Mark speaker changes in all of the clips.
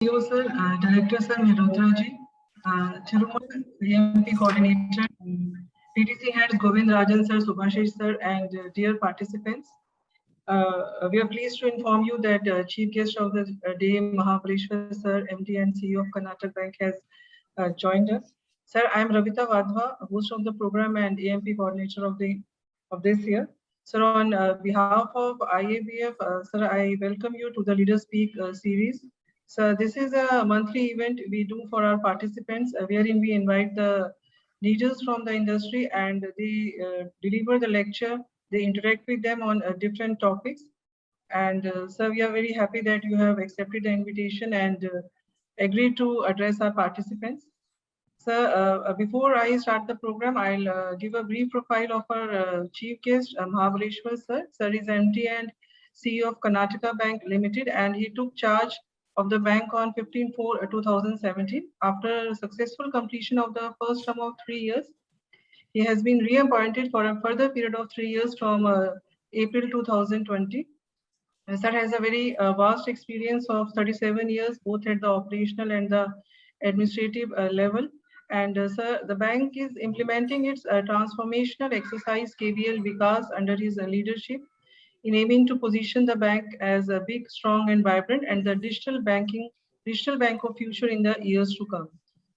Speaker 1: CEO sir, Director sir Mehrotra ji, Chairman, AMP Coordinator, PTC heads Govind Rajan sir, Subhashish sir, and dear participants. We are pleased to inform you that Chief Guest of the day, Mahabaleshwar sir, MD and CEO of Karnataka Bank, has joined us. Sir, I am Ravita Vadhva, host of the program and AMP coordinator of this year. Sir, on behalf of IABF, sir, I welcome you to the Leader Speak series. So this is a monthly event we do for our participants, wherein we invite the leaders from the industry and they deliver the lecture. They interact with them on different topics. And sir, we are very happy that you have accepted the invitation and agreed to address our participants. Sir, before I start the program, I'll give a brief profile of our chief guest, Mahabaleshwar sir. Sir is MD and CEO of Karnataka Bank Limited, and he took charge of the bank on 15/4/2017. After successful completion of the first term of 3 years, he has been reappointed for a further period of 3 years from April 2020. Sir has a very vast experience of 37 years, both at the operational and the administrative level. And sir, the bank is implementing its transformational exercise KBL Vikas under his leadership, in aiming to position the bank as a big, strong, and vibrant, and the digital bank of future in the years to come.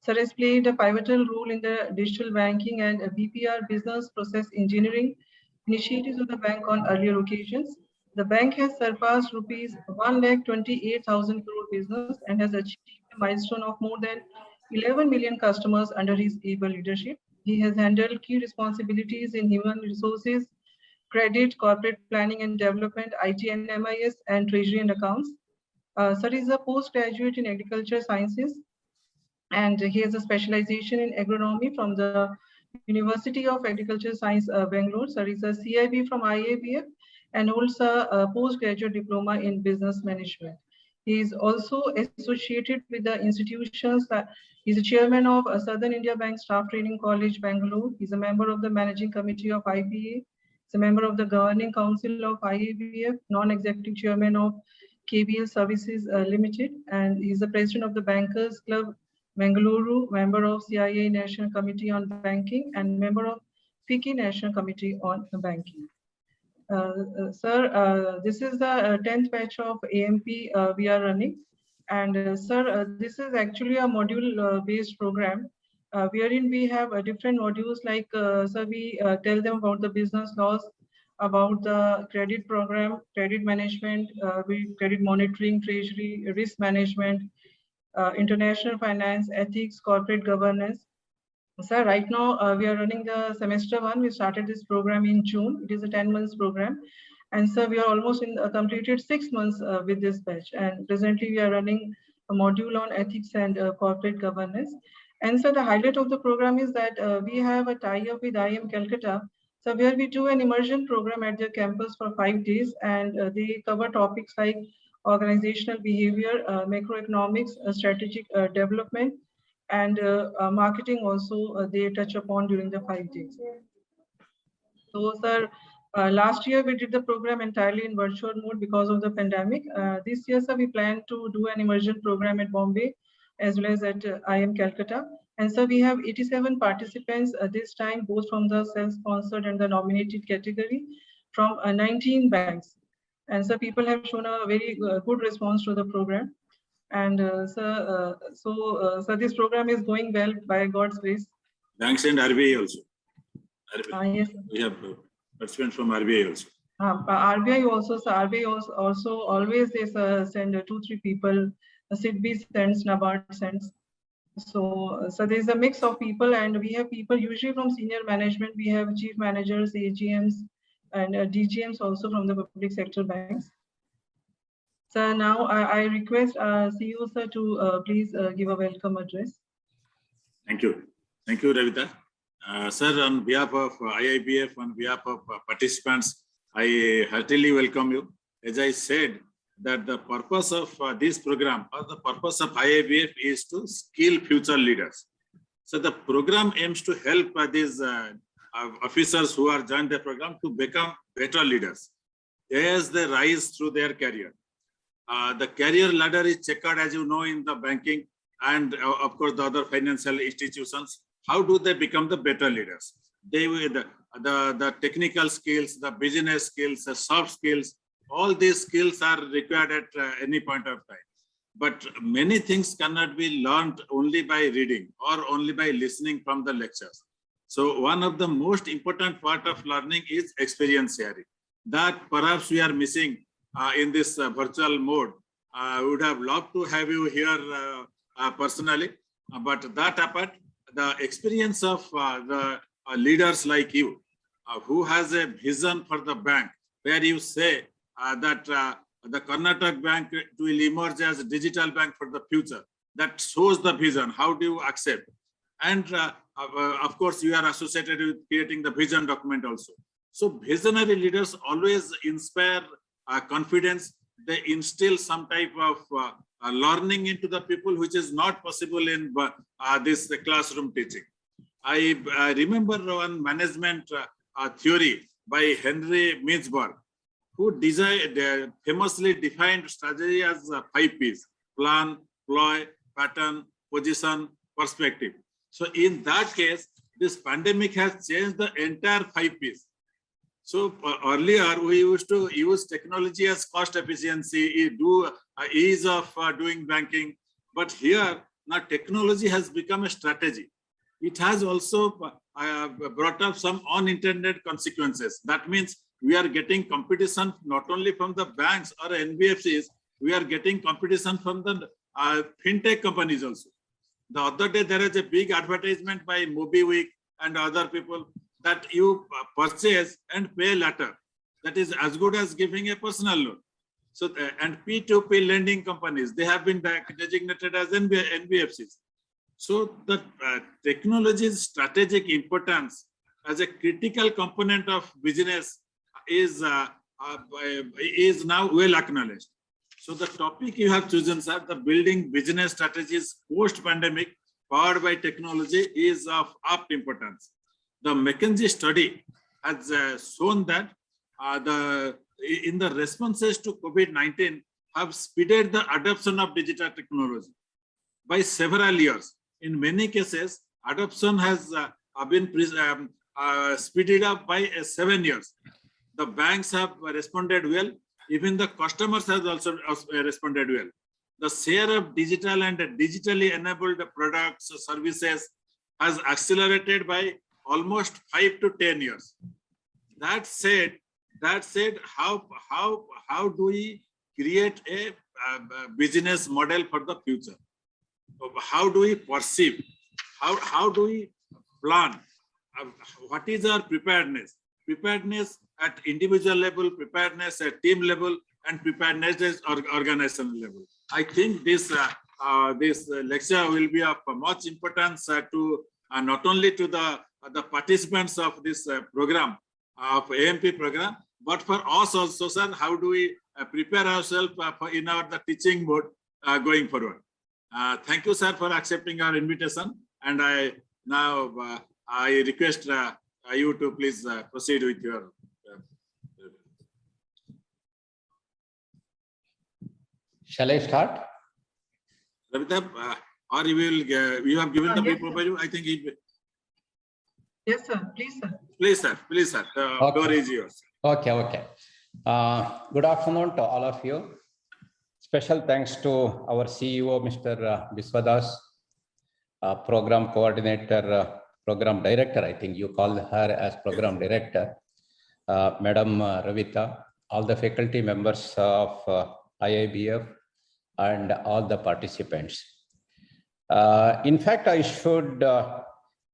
Speaker 1: Sir has played a pivotal role in the digital banking and BPR business process engineering initiatives of the bank on earlier occasions. The bank has surpassed rupees 1,28,000 crore business and has achieved a milestone of more than 11 million customers under his able leadership. He has handled key responsibilities in human resources, credit, corporate planning and development, IT and MIS, and treasury and accounts. Sir is a postgraduate in agriculture sciences, and he has a specialization in agronomy from the University of Agriculture Science, Bangalore. Sir is a CIB from IABF and holds a postgraduate diploma in business management. He is also associated with the institutions. He's a chairman of Southern India Bank Staff Training College, Bangalore. He's a member of the managing committee of IPA. He's a member of the governing council of IABF, non-executive chairman of KBL Services Limited, and he's the president of the Bankers Club Bengaluru, member of CIA National Committee on Banking, and member of FICCI National Committee on Banking. Sir, this is the 10th batch of AMP we are running. And sir, this is actually a module-based program, wherein we have different modules like, sir, we tell them about the business laws, about the credit program, credit management, credit monitoring, treasury, risk management, international finance, ethics, corporate governance. Sir, right now we are running the semester 1. We started this program in June. It is a 10 months program. And sir, we are almost in completed 6 months with this batch. And presently we are running a module on ethics and corporate governance. And so the highlight of the program is that we have a tie-up with IIM Calcutta. So where we do an immersion program at their campus for 5 days, and they cover topics like organizational behavior, macroeconomics, strategic development, and marketing also they touch upon during the 5 days. So sir, last year we did the program entirely in virtual mode because of the pandemic. This year, sir, we plan to do an immersion program at Bombay as well as at IIM Calcutta. And so we have 87 participants this time, both from the self-sponsored and the nominated category from 19 banks. And so people have shown a very good response to the program. And so this program is going well by God's grace.
Speaker 2: Thanks, and RBI also.
Speaker 1: Yes.
Speaker 2: We have participants from RBI also.
Speaker 1: RBI also, so RBI also always they send 2-3 people. SIDBI sends, NABARD sends. So there's a mix of people, and we have people usually from senior management. We have chief managers, AGMs, and DGMs also from the public sector banks. So now I request CEO sir to please give a welcome address.
Speaker 2: Thank you. Thank you, Ravita. Sir, on behalf of IIBF, on behalf of participants, I heartily welcome you. As I said, that the purpose of this program, or the purpose of IIBF, is to skill future leaders. So the program aims to help these officers who are joined the program to become better leaders as they rise through their career. The career ladder is checkered, as you know, in the banking and of course the other financial institutions. How do they become the better leaders? They will the technical skills, the business skills, the soft skills, all these skills are required at any point of time. But many things cannot be learned only by reading or only by listening from the lectures. So one of the most important part of learning is experience sharing. That perhaps we are missing in this virtual mode. I would have loved to have you here personally, but that apart, the experience of the leaders like you, who has a vision for the bank, where you say that the Karnataka Bank will emerge as a digital bank for the future. That shows the vision. How do you accept? And of course, you are associated with creating the vision document also. So visionary leaders always inspire confidence. They instill some type of learning into the people, which is not possible in this classroom teaching. I remember one management theory by Henry Mintzberg, who famously defined strategy as 5 Ps: plan, ploy, pattern, position, perspective. So in that case, this pandemic has changed the entire 5 Ps. So earlier we used to use technology as cost efficiency, ease of doing banking. But here now technology has become a strategy. It has also brought up some unintended consequences. That means we are getting competition not only from the banks or NBFCs, we are getting competition from the fintech companies also. The other day there is a big advertisement by MobiWik and other people that you purchase and pay later. That is as good as giving a personal loan. So and P2P lending companies, they have been designated as NBFCs. So the technology's strategic importance as a critical component of business is now well acknowledged. So the topic you have chosen, sir, the building business strategies post-pandemic powered by technology, is of importance. The McKinsey study has shown that in the responses to COVID-19 have speeded the adoption of digital technology by several years. In many cases, adoption has been speeded up by 7 years. The banks have responded well. Even the customers have also responded well. The share of digital and digitally enabled products or services has accelerated by almost 5 to 10 years. That said, how do we create a business model for the future? How do we perceive? How do we plan? What is our preparedness? Preparedness at individual level, preparedness at team level, and preparedness at organizational level. I think this lecture will be of much importance to not only to the participants of this program, of AMP program, but for us also, sir. How do we prepare ourselves in the teaching mode going forward? Thank you, sir, for accepting our invitation. And I request you to please proceed with your.
Speaker 3: Shall I start?
Speaker 2: Ravita, or you have given the
Speaker 1: yes,
Speaker 2: paper by you? I think it.
Speaker 1: Yes, sir. Please, sir.
Speaker 2: Please, sir. Please, sir. The floor is yours.
Speaker 3: Okay. Good afternoon to all of you. Special thanks to our CEO, Mr. Biswadas, program coordinator, program director. I think you call her as program director, Madam Ravita, all the faculty members of IIBF, and all the participants. In fact, I should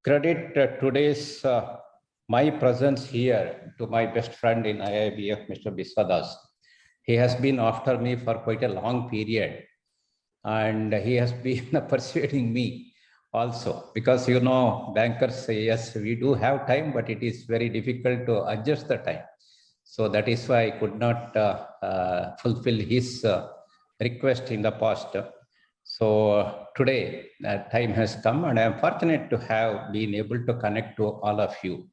Speaker 3: credit today's my presence here to my best friend in IIBF, Mr. Biswadas. He has been after me for quite a long period, and he has been persuading me also, because you know, bankers say, yes, we do have time, but it is very difficult to adjust the time. So that is why I could not fulfill his request in the past. So today time has come, and I am fortunate to have been able to connect to all of you.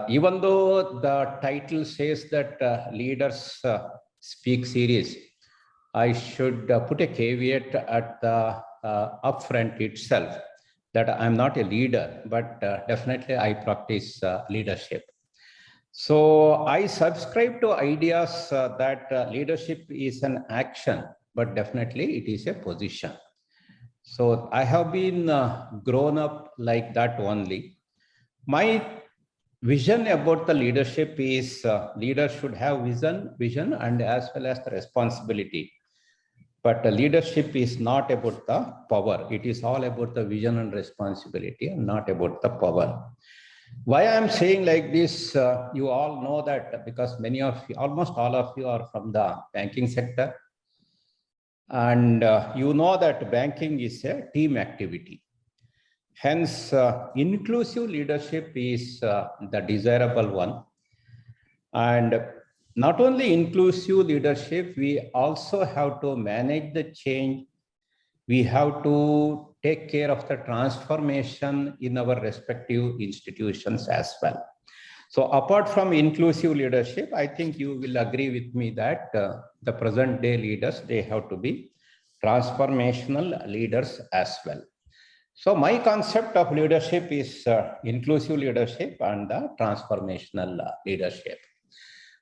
Speaker 3: Even though the title says that leaders speak series, I should put a caveat at the upfront itself that I'm not a leader, but definitely I practice leadership. So I subscribe to ideas that leadership is an action, but definitely it is a position. So I have been grown up like that only. My vision about the leadership is leaders should have vision and as well as the responsibility. But leadership is not about the power. It is all about the vision and responsibility and not about the power. Why I'm saying like this, you all know that because many of you, almost all of you are from the banking sector. And you know that banking is a team activity. Hence, inclusive leadership is the desirable one. And not only inclusive leadership, we also have to manage the change. We have to take care of the transformation in our respective institutions as well. So apart from inclusive leadership, I think you will agree with me that the present day leaders, they have to be transformational leaders as well. So my concept of leadership is inclusive leadership and the transformational leadership.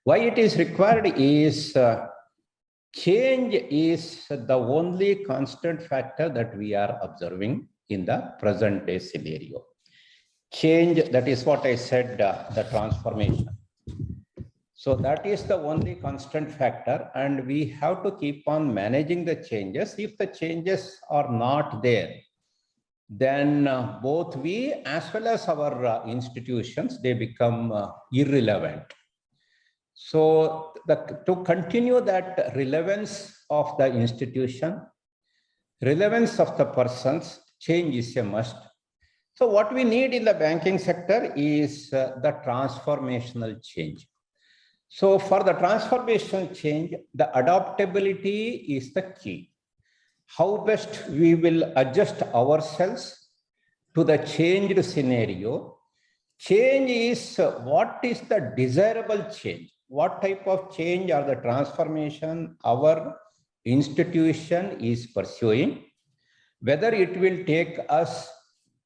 Speaker 3: Why it is required is change is the only constant factor that we are observing in the present day scenario. Change, that is what I said, the transformation. So that is the only constant factor, and we have to keep on managing the changes. If the changes are not there, then both we as well as our institutions, they become irrelevant. So to continue that relevance of the institution, relevance of the persons, change is a must. So what we need in the banking sector is the transformational change. So for the transformational change, the adaptability is the key. How best we will adjust ourselves to the changed scenario. Change is what is the desirable change? What type of change or the transformation our institution is pursuing? Whether it will take us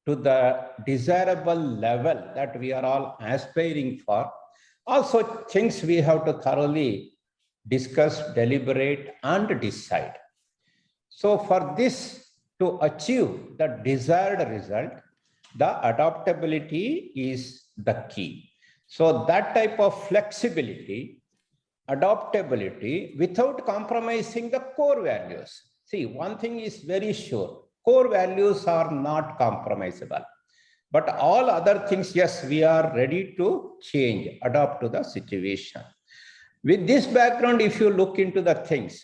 Speaker 3: to the desirable level that we are all aspiring for. Also, things we have to thoroughly discuss, deliberate, and decide. So for this to achieve the desired result, the adaptability is the key. So that type of flexibility, adaptability without compromising the core values. See, one thing is very sure, core values are not compromisable. But all other things, yes, we are ready to change, adapt to the situation. With this background, if you look into the things,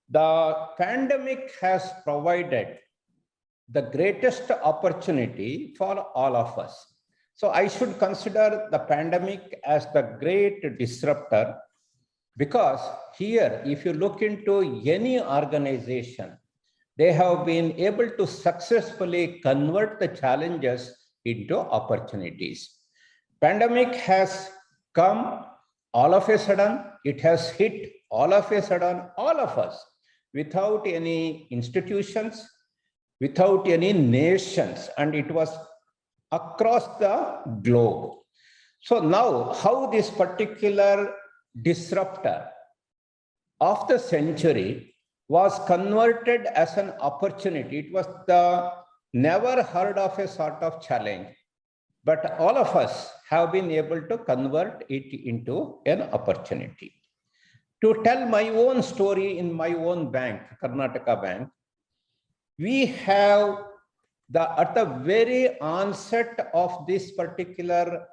Speaker 3: the pandemic has provided the greatest opportunity for all of us. So I should consider the pandemic as the great disruptor, because here, if you look into any organization, they have been able to successfully convert the challenges into opportunities. Pandemic has come all of a sudden, it has hit all of a sudden, all of us, without any institutions, without any nations, and it was across the globe. So now, how this particular disruptor of the century was converted as an opportunity. It was the never heard of a sort of challenge, but all of us have been able to convert it into an opportunity. To tell my own story in my own bank, Karnataka Bank, we have at the very onset of this particular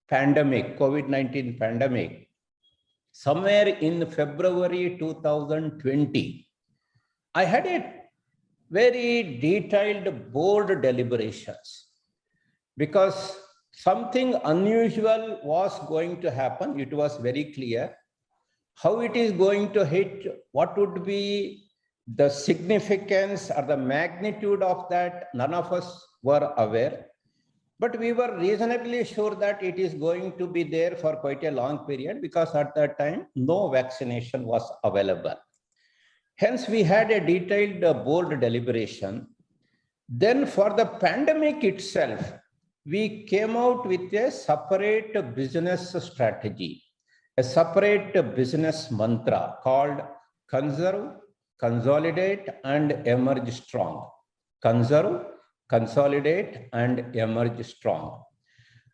Speaker 3: pandemic, COVID-19 pandemic, somewhere in February 2020, I had a very detailed board deliberations because something unusual was going to happen. It was very clear how it is going to hit, what would be the significance or the magnitude of that. None of us were aware. But we were reasonably sure that it is going to be there for quite a long period because at that time, no vaccination was available. Hence, we had a detailed board deliberation. Then for the pandemic itself, we came out with a separate business strategy, a separate business mantra called conserve, consolidate, and emerge strong. Conserve, consolidate, and emerge strong.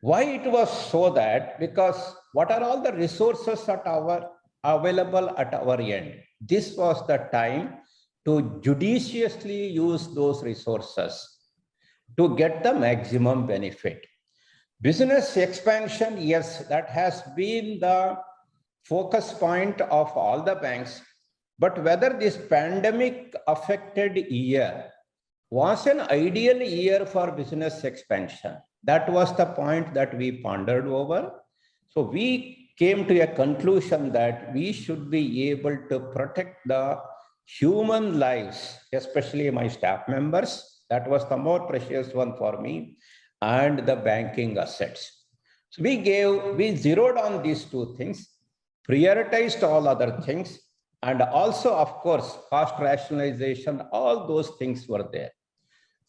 Speaker 3: Why it was so that? Because what are all the resources available at our end? This was the time to judiciously use those resources to get the maximum benefit. Business expansion, yes, that has been the focus point of all the banks. But whether this pandemic affected year was an ideal year for business expansion, that was the point that we pondered over. So we came to a conclusion that we should be able to protect the human lives, especially my staff members. That was the more precious one for me, and the banking assets. So we zeroed on these two things, prioritized all other things, and also, of course, cost rationalization, all those things were there.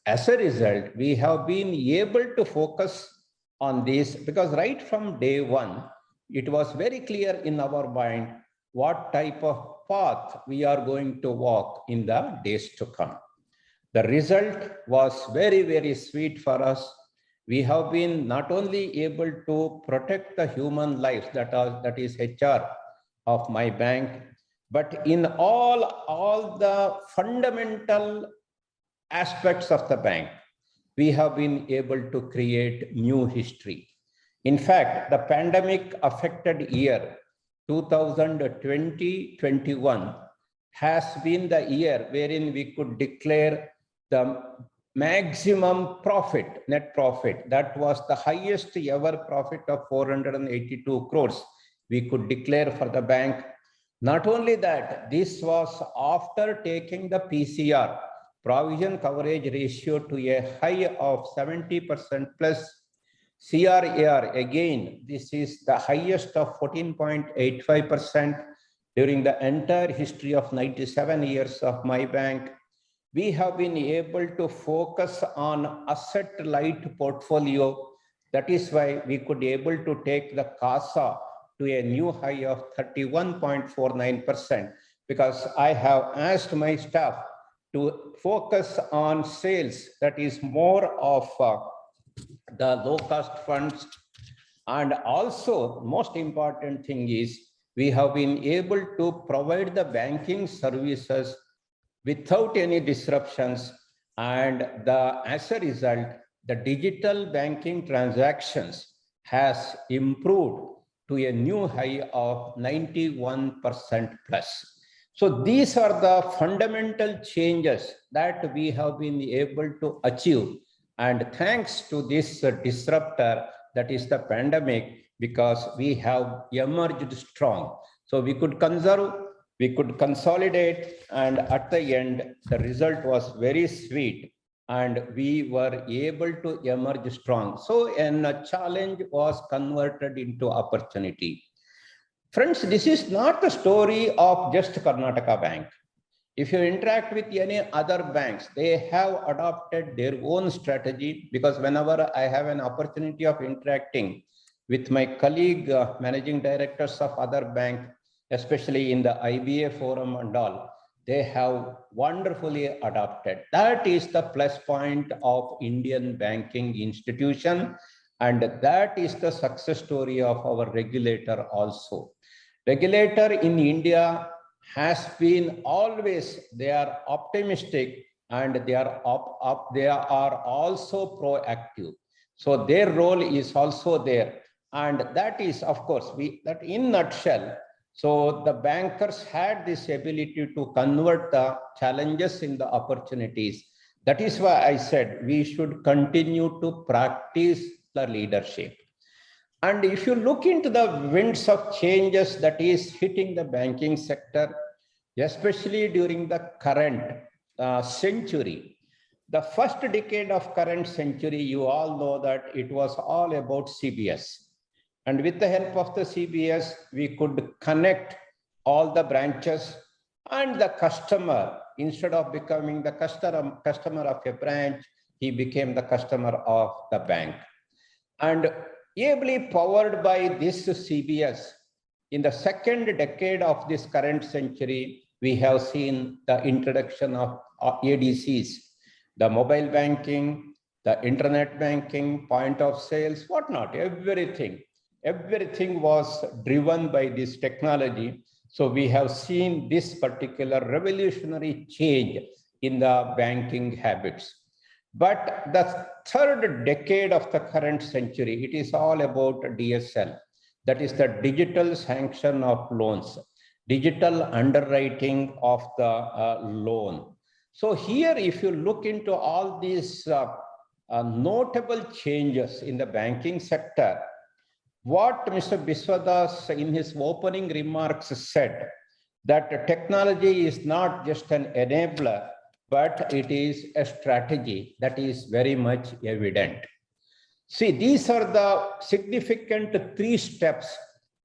Speaker 3: As a result, we have been able to focus on this because right from day one, it was very clear in our mind what type of path we are going to walk in the days to come. The result was very, very sweet for us. We have been not only able to protect the human lives, that is HR of my bank, but in all the fundamental aspects of the bank, we have been able to create new history. In fact, the pandemic affected year 2020-21 has been the year wherein we could declare the maximum profit, net profit. That was the highest ever profit of 482 crores we could declare for the bank. Not only that, this was after taking the PCR, provision coverage ratio, to a high of 70% plus. CRAR, again, this is the highest of 14.85% during the entire history of 97 years of my bank. We have been able to focus on asset-light portfolio. That is why we could be able to take the CASA to a new high of 31.49%, because I have asked my staff to focus on sales, that is more of the low-cost funds. And also, most important thing is we have been able to provide the banking services without any disruptions. And as a result, the digital banking transactions has improved to a new high of 91% plus. So these are the fundamental changes that we have been able to achieve. And thanks to this disruptor, that is the pandemic, because we have emerged strong. So we could conserve, we could consolidate, and at the end, the result was very sweet. And we were able to emerge strong. So a challenge was converted into opportunity. Friends, this is not the story of just Karnataka Bank. If you interact with any other banks, they have adopted their own strategy, because whenever I have an opportunity of interacting with my colleague, managing directors of other banks, especially in the IBA forum and all, they have wonderfully adopted. That is the plus point of Indian banking institution. And that is the success story of our regulator also. Regulator in India has been always, they are optimistic, and they are also proactive. So their role is also there. And that is, of course, that in nutshell. So the bankers had this ability to convert the challenges in the opportunities. That is why I said we should continue to practice the leadership. And if you look into the winds of changes that is hitting the banking sector, especially during the current century, The first decade of current century, you all know that it was all about CBS. And with the help of the CBS, we could connect all the branches and the customer. Instead of becoming the customer of a branch, he became the customer of the bank. And ably powered by this CBS, in the second decade of this current century, we have seen the introduction of ADCs, the mobile banking, the internet banking, point of sales, whatnot, everything was driven by this technology. So we have seen this particular revolutionary change in the banking habits. But the third decade of the current century, it is all about DSL. That is the digital sanction of loans, digital underwriting of the loan. So here, if you look into all these notable changes in the banking sector, what Mr. Biswadas in his opening remarks said, that technology is not just an enabler, but it is a strategy, that is very much evident. See, these are the significant 3 steps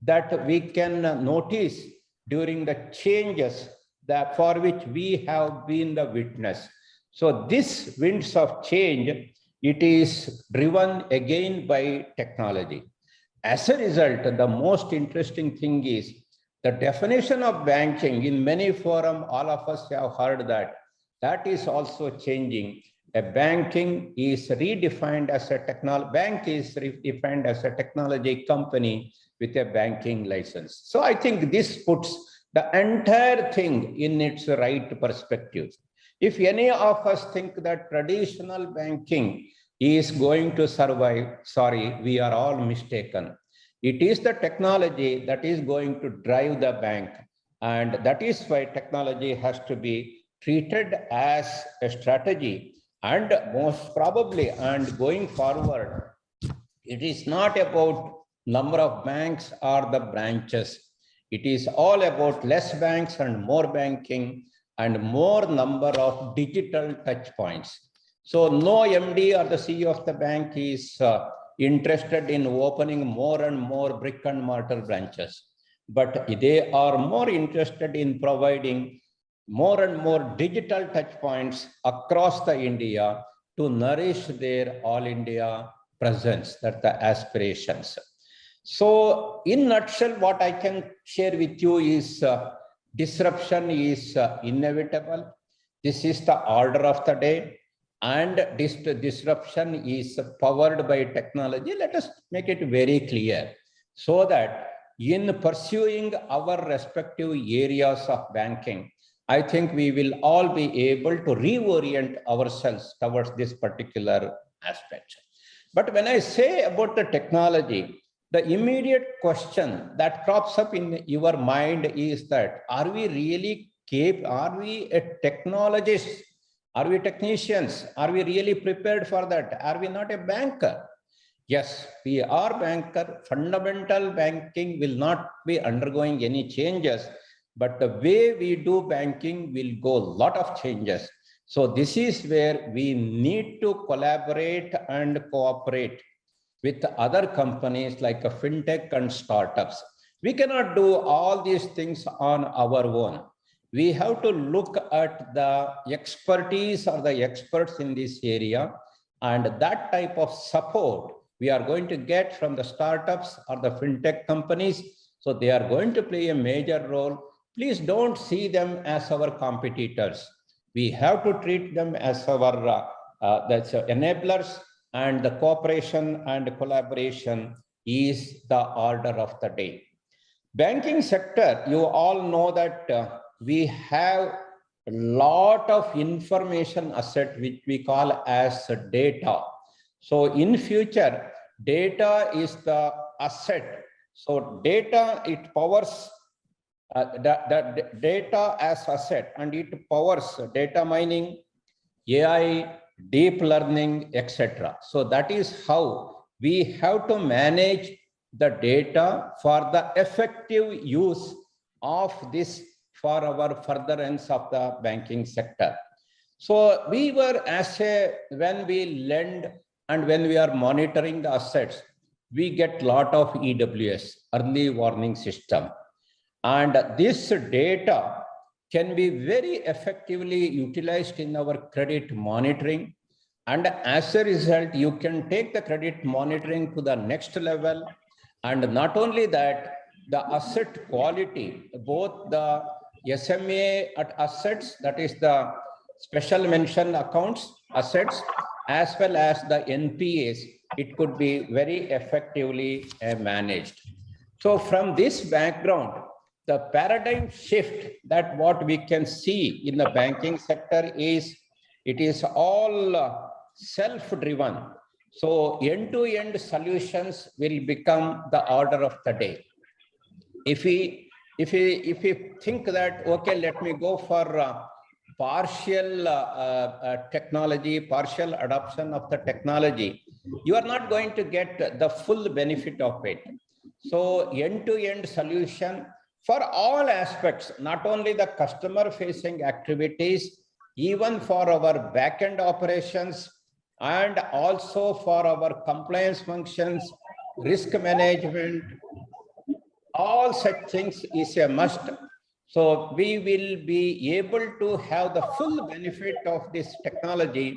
Speaker 3: that we can notice during the changes that for which we have been the witness. So this winds of change, it is driven again by technology. As a result, the most interesting thing is the definition of banking. In many forums, all of us have heard that is also changing. A banking is redefined as a bank is redefined as a technology company with a banking license. So I think this puts the entire thing in its right perspective. If any of us think that traditional banking is going to survive, sorry, we are all mistaken. It is the technology that is going to drive the bank. And that is why technology has to be treated as a strategy. And most probably, and going forward, it is not about number of banks or the branches. It is all about less banks and more banking and more number of digital touch points. So no MD or the CEO of the bank is interested in opening more and more brick and mortar branches, but they are more interested in providing more and more digital touch points across the India to nourish their all India presence, that the aspirations. So in nutshell, what I can share with you is disruption is inevitable. This is the order of the day, and this disruption is powered by technology. Let us make it very clear so that in pursuing our respective areas of banking, I think we will all be able to reorient ourselves towards this particular aspect. But when I say about the technology, the immediate question that crops up in your mind is that, are we really capable? Are we a technologist? Are we technicians? Are we really prepared for that? Are we not a banker? Yes, we are banker. Fundamental banking will not be undergoing any changes, but the way we do banking will go a lot of changes. So this is where we need to collaborate and cooperate with other companies like a fintech and startups. We cannot do all these things on our own. We have to look at the expertise or the experts in this area, and that type of support we are going to get from the startups or the fintech companies. So they are going to play a major role. Please don't see them as our competitors. We have to treat them as our enablers, and the cooperation and collaboration is the order of the day. Banking sector, you all know that we have a lot of information asset which we call as data. So in future, data is the asset. So data, it powers the data as asset, and it powers data mining, AI, deep learning, etc. So that is how we have to manage the data for the effective use of this for our furtherance of the banking sector. So we were when we lend and when we are monitoring the assets, we get lot of EWS, early warning system. And this data can be very effectively utilized in our credit monitoring. And as a result, you can take the credit monitoring to the next level. And not only that, the asset quality, both the SMA assets, that is the special mention accounts assets, as well as the NPAs, it could be very effectively managed. So from this background, the paradigm shift that what we can see in the banking sector is, it is all self-driven. So end-to-end solutions will become the order of the day. If we think that, okay, let me go for partial technology, partial adoption of the technology, you are not going to get the full benefit of it. So end-to-end solution for all aspects, not only the customer facing activities, even for our back-end operations, and also for our compliance functions, risk management, all such things is a must. So we will be able to have the full benefit of this technology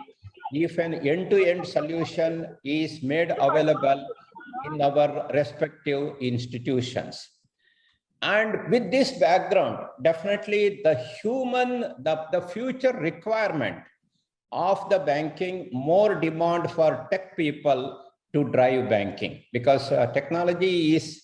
Speaker 3: if an end-to-end solution is made available in our respective institutions. And with this background, definitely the future requirement of the banking, more demand for tech people to drive banking, because technology is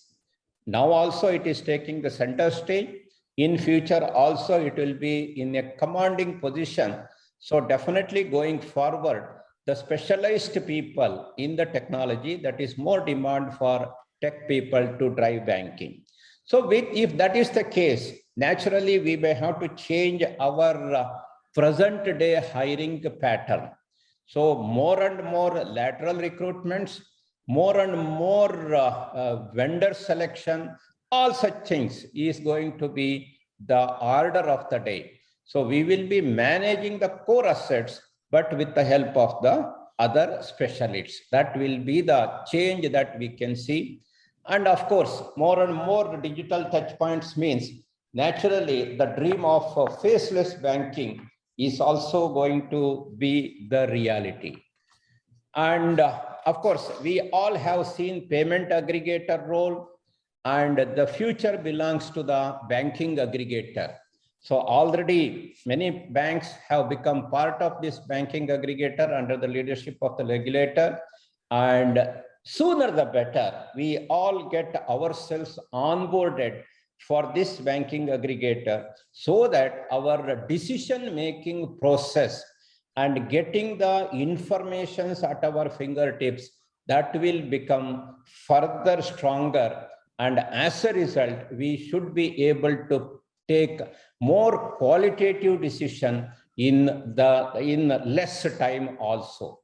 Speaker 3: now also it is taking the center stage. In future also it will be in a commanding position. So definitely going forward, the specialized people in the technology, that is more demand for tech people to drive banking. So if that is the case, naturally we may have to change our present day hiring pattern. So more and more lateral recruitments, more and more vendor selection, all such things is going to be the order of the day. So we will be managing the core assets, but with the help of the other specialists. That will be the change that we can see. And of course, more and more digital touch points means naturally the dream of faceless banking is also going to be the reality. And of course, we all have seen payment aggregator role, and the future belongs to the banking aggregator. So already many banks have become part of this banking aggregator under the leadership of the regulator, and sooner the better we all get ourselves onboarded for this banking aggregator, so that our decision-making process and getting the informations at our fingertips, that will become further stronger. And as a result, we should be able to take more qualitative decision in less time also.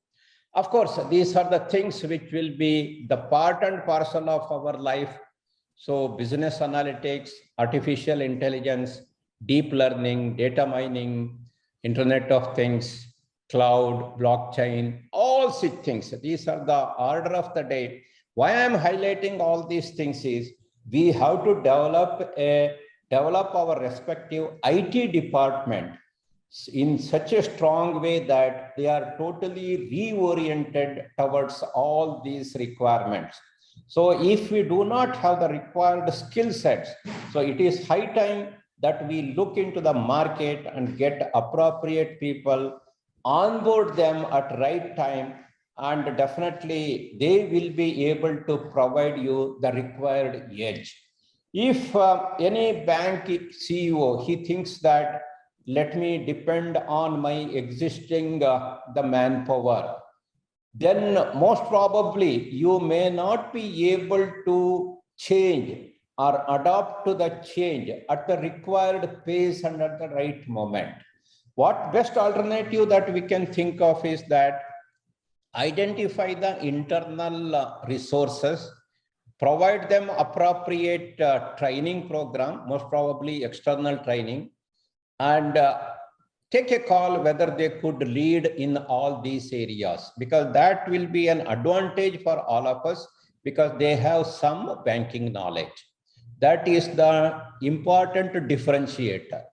Speaker 3: Of course, these are the things which will be the part and parcel of our life. So business analytics, artificial intelligence, deep learning, data mining, Internet of Things, cloud, blockchain, all such things. These are the order of the day. Why I'm highlighting all these things is we have to develop our respective IT department in such a strong way that they are totally reoriented towards all these requirements. So if we do not have the required skill sets, so it is high time that we look into the market and get appropriate people, onboard them at right time, and definitely they will be able to provide you the required edge. If any bank CEO, he thinks that let me depend on my existing the manpower, then most probably you may not be able to change or adapt to the change at the required pace and at the right moment. What best alternative that we can think of is that identify the internal resources, provide them appropriate training program, most probably external training, and take a call whether they could lead in all these areas, because that will be an advantage for all of us, because they have some banking knowledge. That is the important differentiator.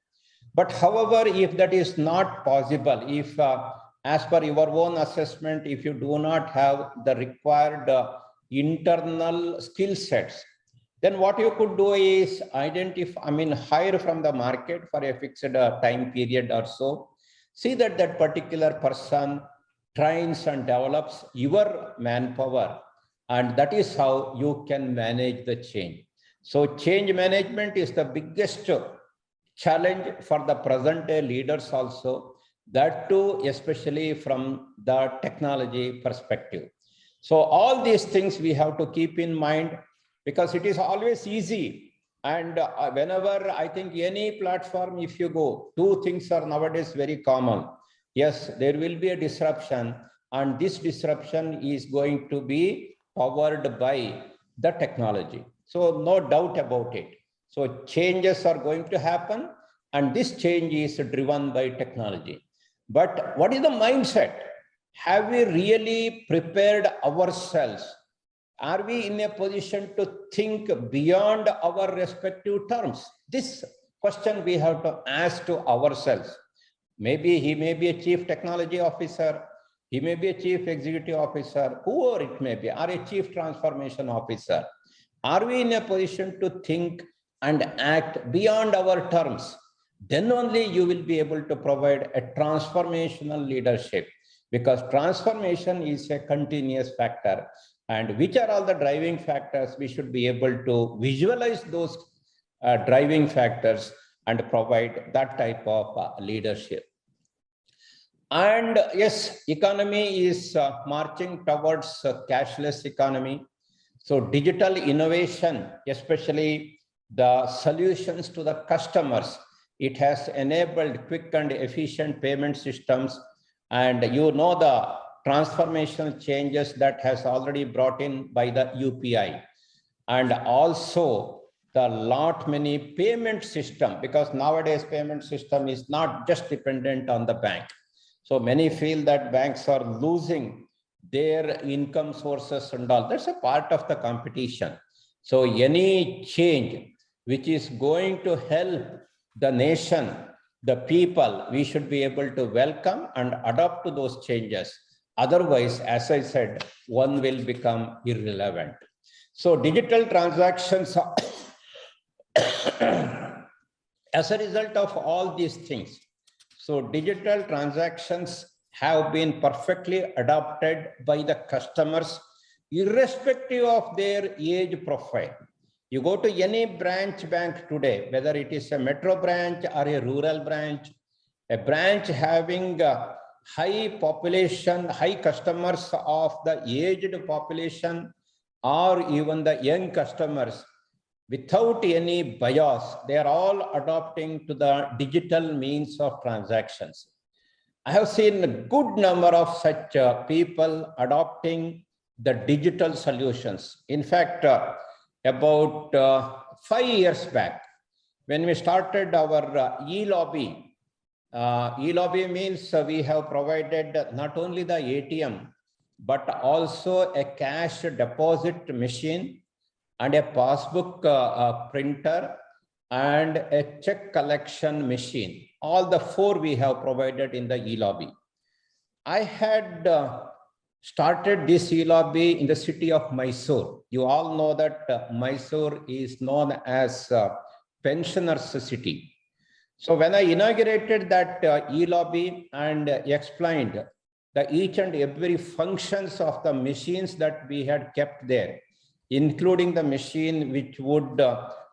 Speaker 3: But however, if that is not possible, if as per your own assessment, if you do not have the required internal skill sets, then what you could do is hire from the market for a fixed time period or so. See that that particular person trains and develops your manpower, and that is how you can manage the change. So change management is the biggest challenge for the present day leaders also, that too, especially from the technology perspective. So all these things we have to keep in mind, because it is always easy. And whenever I think any platform, if you go, two things are nowadays very common. Yes, there will be a disruption, and this disruption is going to be powered by the technology. So no doubt about it. So changes are going to happen, and this change is driven by technology. But what is the mindset? Have we really prepared ourselves? Are we in a position to think beyond our respective terms? This question we have to ask to ourselves. Maybe he may be a chief technology officer, he may be a chief executive officer, whoever it may be, or a chief transformation officer. Are we in a position to think and act beyond our terms? Then only you will be able to provide a transformational leadership, because transformation is a continuous factor. And which are all the driving factors? We should be able to visualize those driving factors and provide that type of leadership. And yes, economy is marching towards a cashless economy. So digital innovation, especially the solutions to the customers, it has enabled quick and efficient payment systems. And you know the transformational changes that has already brought in by the UPI. And also the lot many payment system, because nowadays payment system is not just dependent on the bank. So many feel that banks are losing their income sources and all. That's a part of the competition. So any change which is going to help the nation, the people, we should be able to welcome and adapt to those changes. Otherwise, as I said, one will become irrelevant. So digital transactions are as a result of all these things. So digital transactions have been perfectly adopted by the customers, irrespective of their age profile. You go to any branch bank today, whether it is a metro branch or a rural branch, a branch having high population, high customers of the aged population, or even the young customers, without any bias, they are all adopting to the digital means of transactions. I have seen a good number of such people adopting the digital solutions. In fact, about 5 years back, when we started our e-lobby, e-lobby means we have provided not only the ATM, but also a cash deposit machine and a passbook printer and a check collection machine. All the four we have provided in the e-lobby. I had started this e-lobby in the city of Mysore. You all know that Mysore is known as pensioners city. So when I inaugurated that e-lobby and explained the each and every functions of the machines that we had kept there, including the machine which would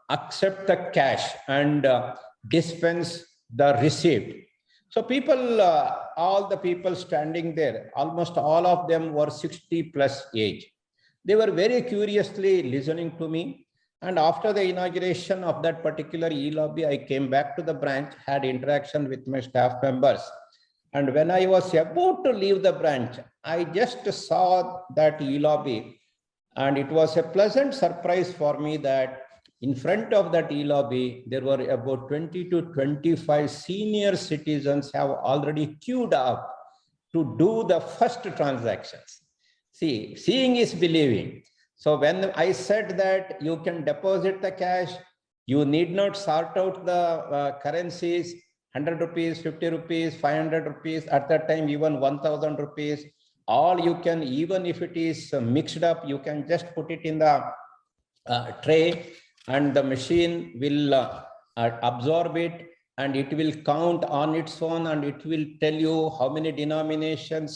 Speaker 3: accept the cash and dispense the receipt. So people, all the people standing there, almost all of them were 60 plus age. They were very curiously listening to me. And after the inauguration of that particular e-lobby, I came back to the branch, had interaction with my staff members. And when I was about to leave the branch, I just saw that e-lobby. And it was a pleasant surprise for me that in front of that e-lobby, there were about 20 to 25 senior citizens have already queued up to do the first transactions. See, seeing is believing. So when I said that you can deposit the cash, you need not sort out the currencies, 100 rupees, 50 rupees, 500 rupees, at that time, even 1000 rupees, all you can, even if it is mixed up, you can just put it in the tray and the machine will absorb it and it will count on its own and it will tell you how many denominations,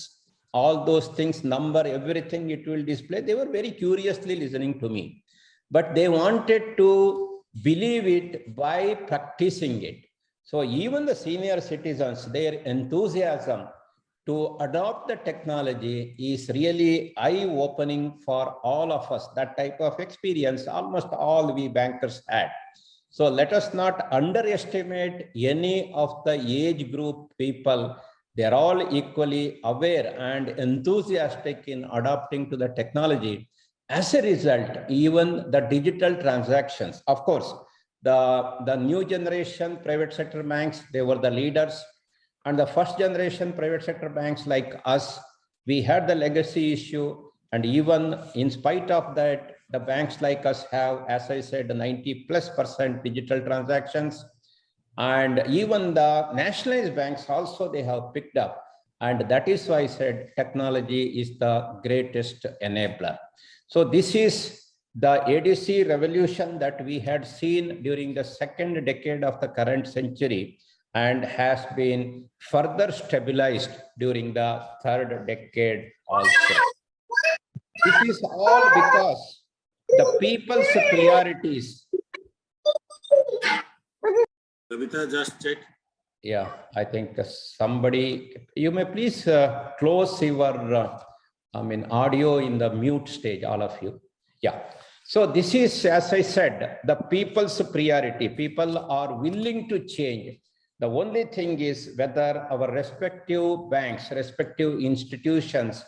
Speaker 3: all those things, number, everything it will display. They were very curiously listening to me, but they wanted to believe it by practicing it. So even the senior citizens, their enthusiasm to adopt the technology is really eye-opening for all of us. That type of experience, almost all we bankers had. So let us not underestimate any of the age group people. They're all equally aware and enthusiastic in adopting to the technology. As a result, even the digital transactions, of course, the new generation private sector banks, they were the leaders. And the first generation private sector banks like us, we had the legacy issue. And even in spite of that, the banks like us have, as I said, 90+% digital transactions. And even the nationalized banks also, they have picked up. And that is why I said technology is the greatest enabler. So this is the ADC revolution that we had seen during the second decade of the current century and has been further stabilized during the third decade also. This is all because the people's priorities.
Speaker 2: Ravita, just check.
Speaker 3: Yeah, I think somebody, you may please close your audio in the mute stage, all of you. Yeah. So this is, as I said, the people's priority. People are willing to change. The only thing is whether our respective banks, respective institutions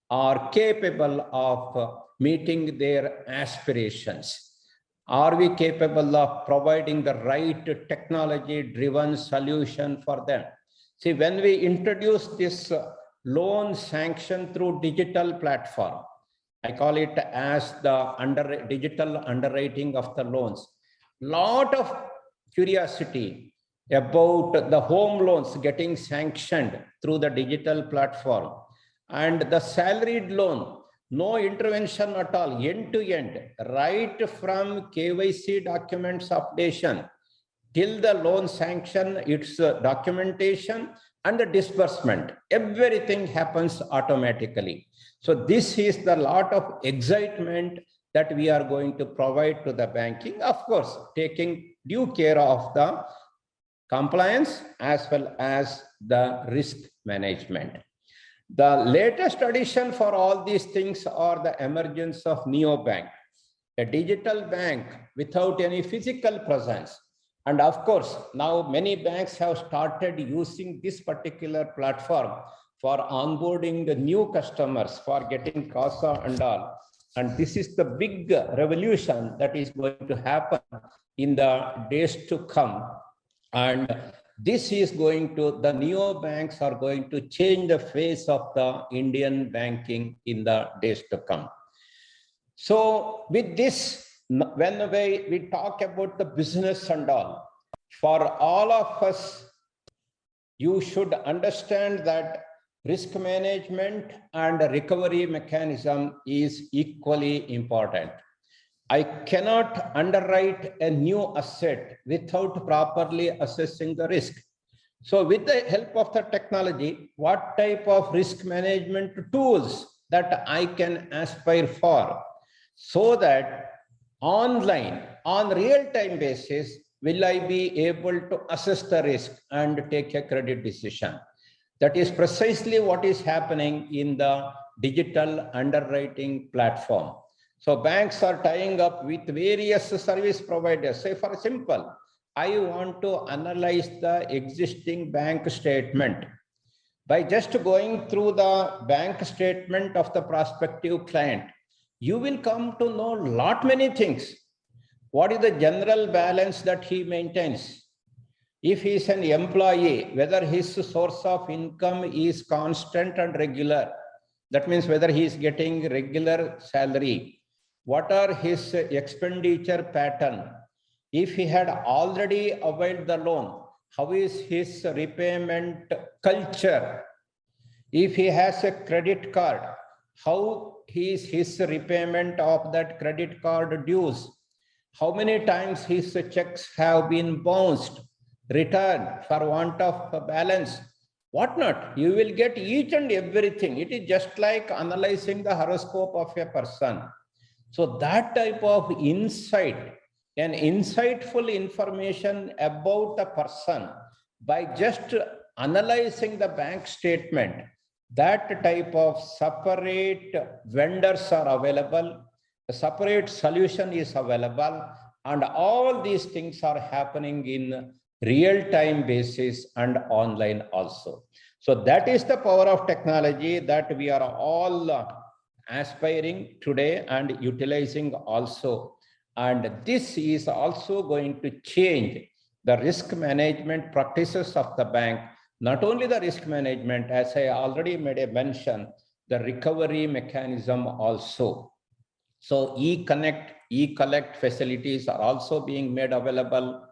Speaker 3: are capable of meeting their aspirations. Are we capable of providing the right technology-driven solution for them? See, when we introduce this loan sanction through digital platform, I call it as the digital underwriting of the loans. Lot of curiosity about the home loans getting sanctioned through the digital platform and the salaried loan, no intervention at all, end to end, right from KYC documents updation till the loan sanction, its documentation and the disbursement, everything happens automatically. So this is the lot of excitement that we are going to provide to the banking, of course, taking due care of the compliance as well as the risk management. The latest addition for all these things are the emergence of neobank, a digital bank without any physical presence. And of course, now many banks have started using this particular platform for onboarding the new customers, for getting CASA and all. And this is the big revolution that is going to happen in the days to come. And this is going to, the neobanks are going to change the face of the Indian banking in the days to come. So with this, when we talk about the business and all, for all of us, you should understand that risk management and recovery mechanism is equally important. I cannot underwrite a new asset without properly assessing the risk. So with the help of the technology, what type of risk management tools that I can aspire for, so that online, on real-time basis, will I be able to assess the risk and take a credit decision? That is precisely what is happening in the digital underwriting platform. So banks are tying up with various service providers. Say for example, I want to analyze the existing bank statement. By just going through the bank statement of the prospective client, you will come to know lot many things. What is the general balance that he maintains? If he is an employee, whether his source of income is constant and regular, that means whether he is getting regular salary, what are his expenditure pattern? If he had already availed the loan, how is his repayment culture? If he has a credit card, how is his repayment of that credit card dues? How many times his checks have been bounced, returned for want of balance, whatnot? You will get each and everything. It is just like analyzing the horoscope of a person. So that type of insight, an insightful information about a person by just analyzing the bank statement, that type of separate vendors are available, a separate solution is available, and all these things are happening in real-time basis and online also. So that is the power of technology that we are all aspiring today and utilizing also. And this is also going to change the risk management practices of the bank. Not only the risk management, as I already made a mention, the recovery mechanism also. So e-connect, e-collect facilities are also being made available.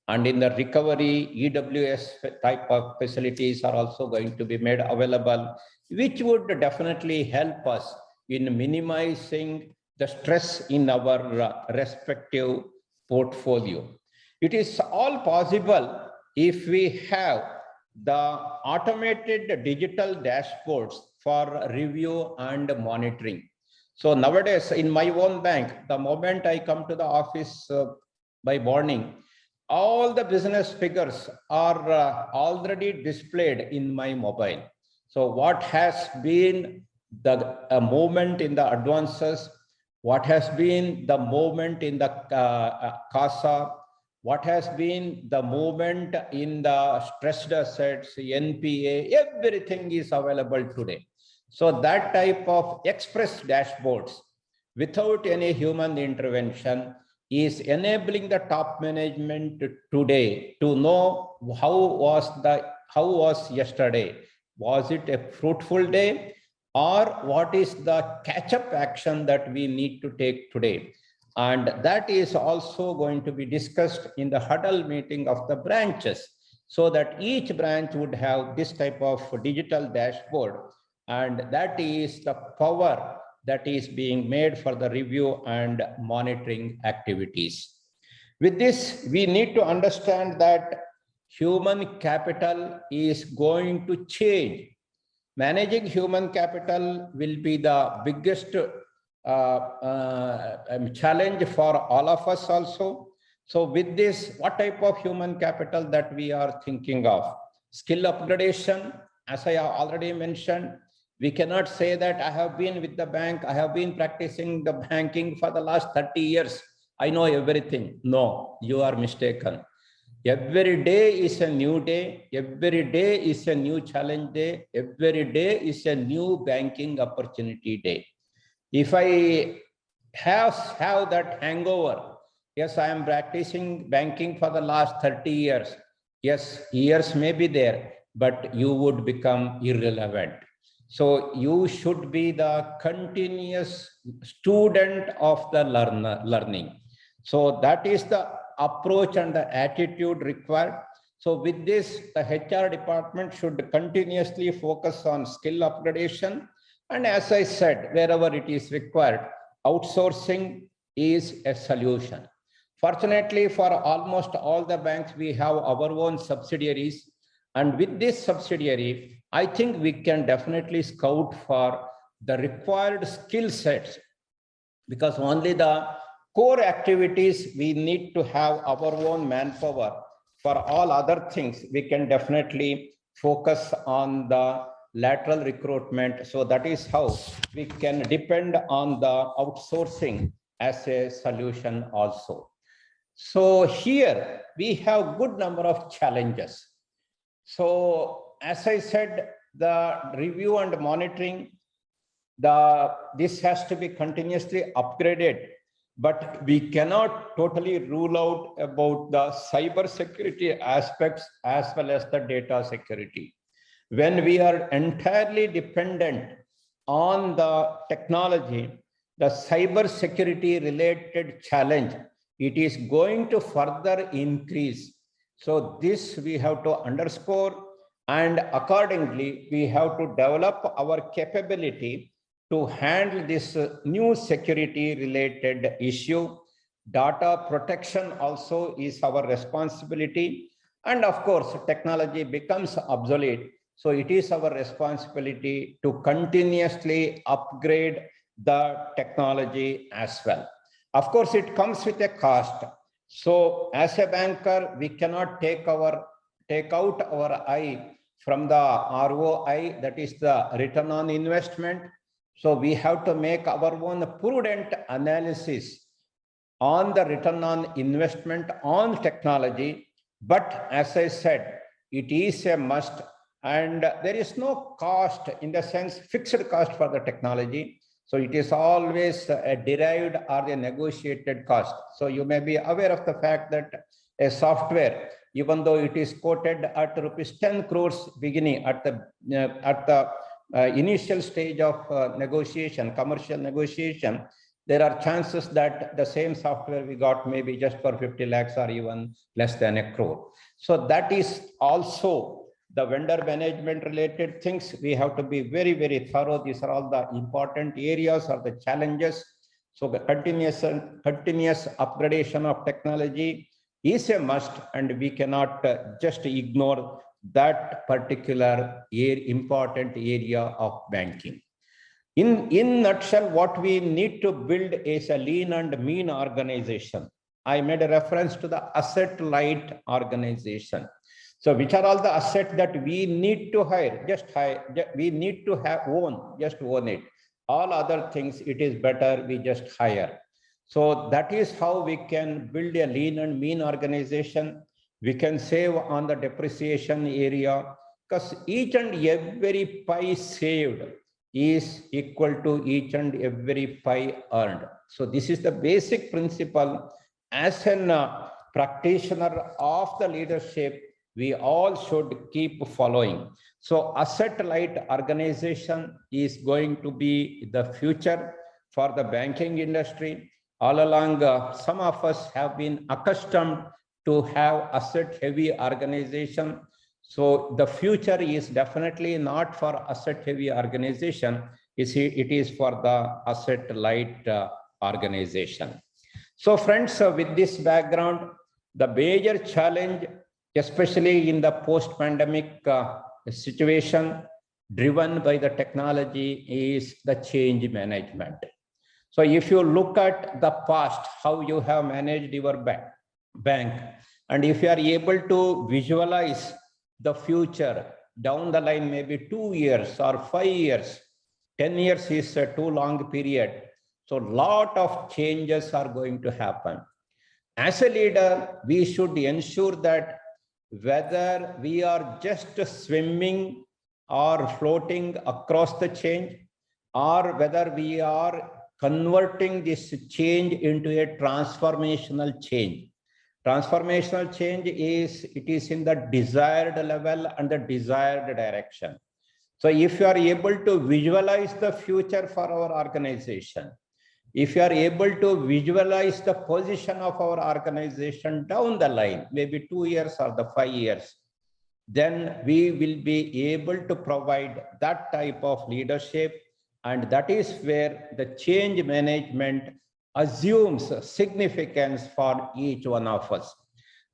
Speaker 3: And in the recovery, EWS type of facilities are also going to be made available, which would definitely help us in minimizing the stress in our respective portfolio. It is all possible if we have the automated digital dashboards for review and monitoring. So nowadays in my own bank, the moment I come to the office by morning, all the business figures are already displayed in my mobile. So what has been the movement in the advances, what has been the movement in the CASA, what has been the movement in the stressed assets, NPA, everything is available today. So that type of express dashboards without any human intervention is enabling the top management today to know how was yesterday. Was it a fruitful day, or what is the catch-up action that we need to take today? And that is also going to be discussed in the huddle meeting of the branches, so that each branch would have this type of digital dashboard. And that is the power that is being made for the review and monitoring activities. With this, we need to understand that human capital is going to change. Managing human capital will be the biggest challenge for all of us also. So with this, what type of human capital that we are thinking of? Skill upgradation, as I have already mentioned, we cannot say that I have been with the bank, I have been practicing the banking for the last 30 years, I know everything. No, you are mistaken. Every day is a new day. Every day is a new challenge day. Every day is a new banking opportunity day. If I have that hangover, yes, I am practicing banking for the last 30 years. Yes, years may be there, but you would become irrelevant. So you should be the continuous student of the learning. So that is the approach and the attitude required. So with this, the HR department should continuously focus on skill upgradation. And as I said, wherever it is required, outsourcing is a solution. Fortunately, for almost all the banks, we have our own subsidiaries. And with this subsidiary, I think we can definitely scout for the required skill sets, because only the core activities we need to have our own manpower. For all other things, we can definitely focus on the lateral recruitment. So that is how we can depend on the outsourcing as a solution also. So here we have good number of challenges. So as I said, the review and monitoring, this has to be continuously upgraded. but we cannot totally rule out about the cyber security aspects as well as the data security. When we are entirely dependent on the technology, the cyber security related challenge, it is going to further increase. So this we have to underscore, and accordingly, we have to develop our capability to handle this new security related issue. Data protection also is our responsibility. And of course, technology becomes obsolete. So it is our responsibility to continuously upgrade the technology as well. Of course, it comes with a cost. So as a banker, we cannot take out our eye from the ROI, that is the return on investment. So we have to make our own prudent analysis on the return on investment on technology. But as I said, it is a must, and there is no cost in the sense fixed cost for the technology. So it is always a derived or a negotiated cost. So you may be aware of the fact that a software, even though it is quoted at rupees 10 crores beginning at the initial stage of negotiation, commercial negotiation, there are chances that the same software we got maybe just for 50 lakhs or even less than a crore. So that is also the vendor management related things. We have to be very, very thorough. These are all the important areas or the challenges. So the continuous upgradation of technology is a must, and we cannot just ignore that particular important area of banking. In nutshell, what we need to build is a lean and mean organization. I made a reference to the asset light organization. So which are all the assets that we need to hire? We need to just own it. All other things, it is better we just hire. So that is how we can build a lean and mean organization. We can save on the depreciation area, because each and every pie saved is equal to each and every pie earned. So this is the basic principle. As a practitioner of the leadership, we all should keep following. So asset light organization is going to be the future for the banking industry. All along, some of us have been accustomed to have asset heavy organization. So the future is definitely not for asset heavy organization. It is for the asset light organization. So friends, with this background, the major challenge, especially in the post-pandemic situation driven by the technology, is the change management. So if you look at the past, how you have managed your bank, and if you are able to visualize the future down the line, maybe 2 years or 5 years, 10 years is a too long period. So a lot of changes are going to happen. As a leader, we should ensure that whether we are just swimming or floating across the change, or whether we are converting this change into a transformational change. Transformational change is in the desired level and the desired direction. So if you are able to visualize the future for our organization, if you are able to visualize the position of our organization down the line, maybe 2 years or the 5 years, then we will be able to provide that type of leadership. And that is where the change management assumes significance for each one of us.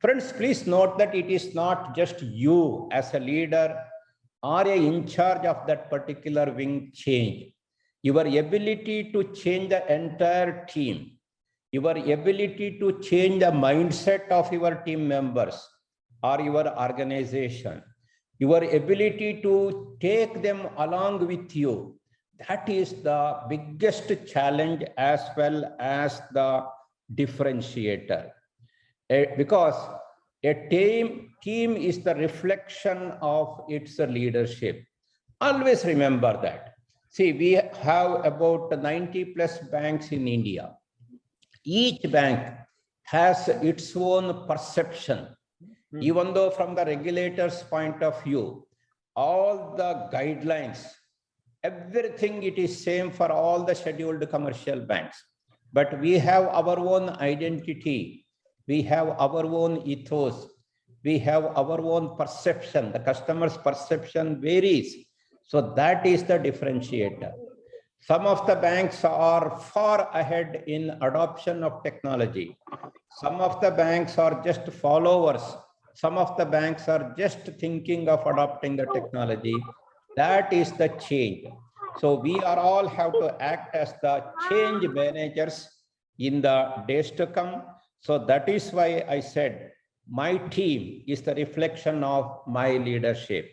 Speaker 3: Friends, please note that it is not just you as a leader or in charge of that particular wing change. Your ability to change the entire team, your ability to change the mindset of your team members or your organization, your ability to take them along with you, that is the biggest challenge as well as the differentiator. Because a team is the reflection of its leadership. Always remember that. See, we have about 90+ banks in India. Each bank has its own perception. Even though from the regulator's point of view, all the guidelines, everything it is same for all the scheduled commercial banks. But we have our own identity. We have our own ethos. We have our own perception. The customer's perception varies. So that is the differentiator. Some of the banks are far ahead in adoption of technology. Some of the banks are just followers. Some of the banks are just thinking of adopting the technology. That is the change. So we are all have to act as the change managers in the days to come. So that is why I said my team is the reflection of my leadership.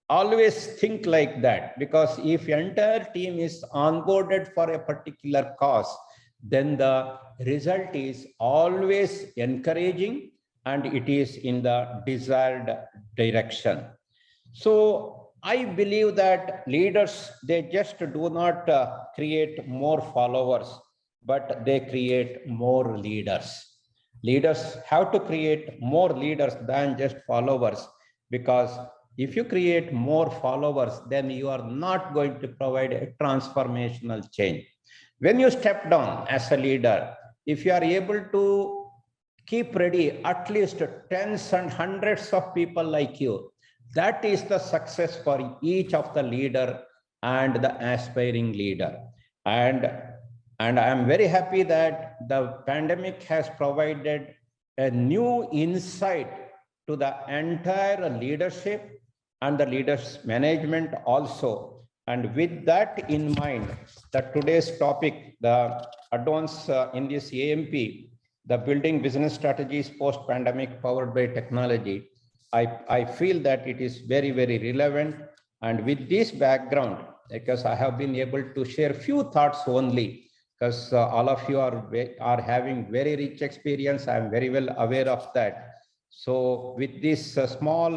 Speaker 3: Always think like that, because if entire team is onboarded for a particular cause, then the result is always encouraging and it is in the desired direction. So I believe that leaders, they just do not create more followers, but they create more leaders. Leaders have to create more leaders than just followers, because if you create more followers, then you are not going to provide a transformational change. When you step down as a leader, if you are able to keep ready at least tens and hundreds of people like you, that is the success for each of the leader and the aspiring leader. And I am very happy that the pandemic has provided a new insight to the entire leadership and the leaders management also. And with that in mind, that today's topic, the advance in this AMP, the building business strategies post-pandemic powered by technology, I feel that it is very, very relevant. And with this background, because I have been able to share few thoughts only, because all of you are having very rich experience. I am very well aware of that. So with this small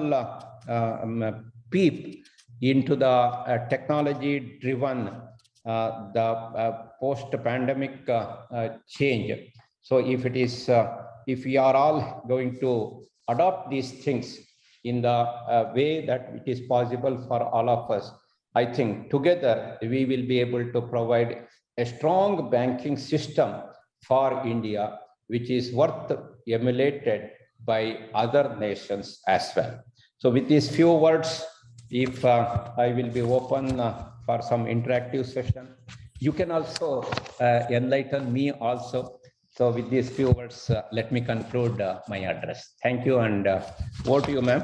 Speaker 3: peep into the technology-driven, the post-pandemic change. So if it is, if we are all going to adopt these things in the way that it is possible for all of us, I think together we will be able to provide a strong banking system for India, which is worth emulated by other nations as well. So with these few words, if I will be open for some interactive session, you can also enlighten me also. So with these few words, let me conclude my address. Thank you, and over to you, ma'am.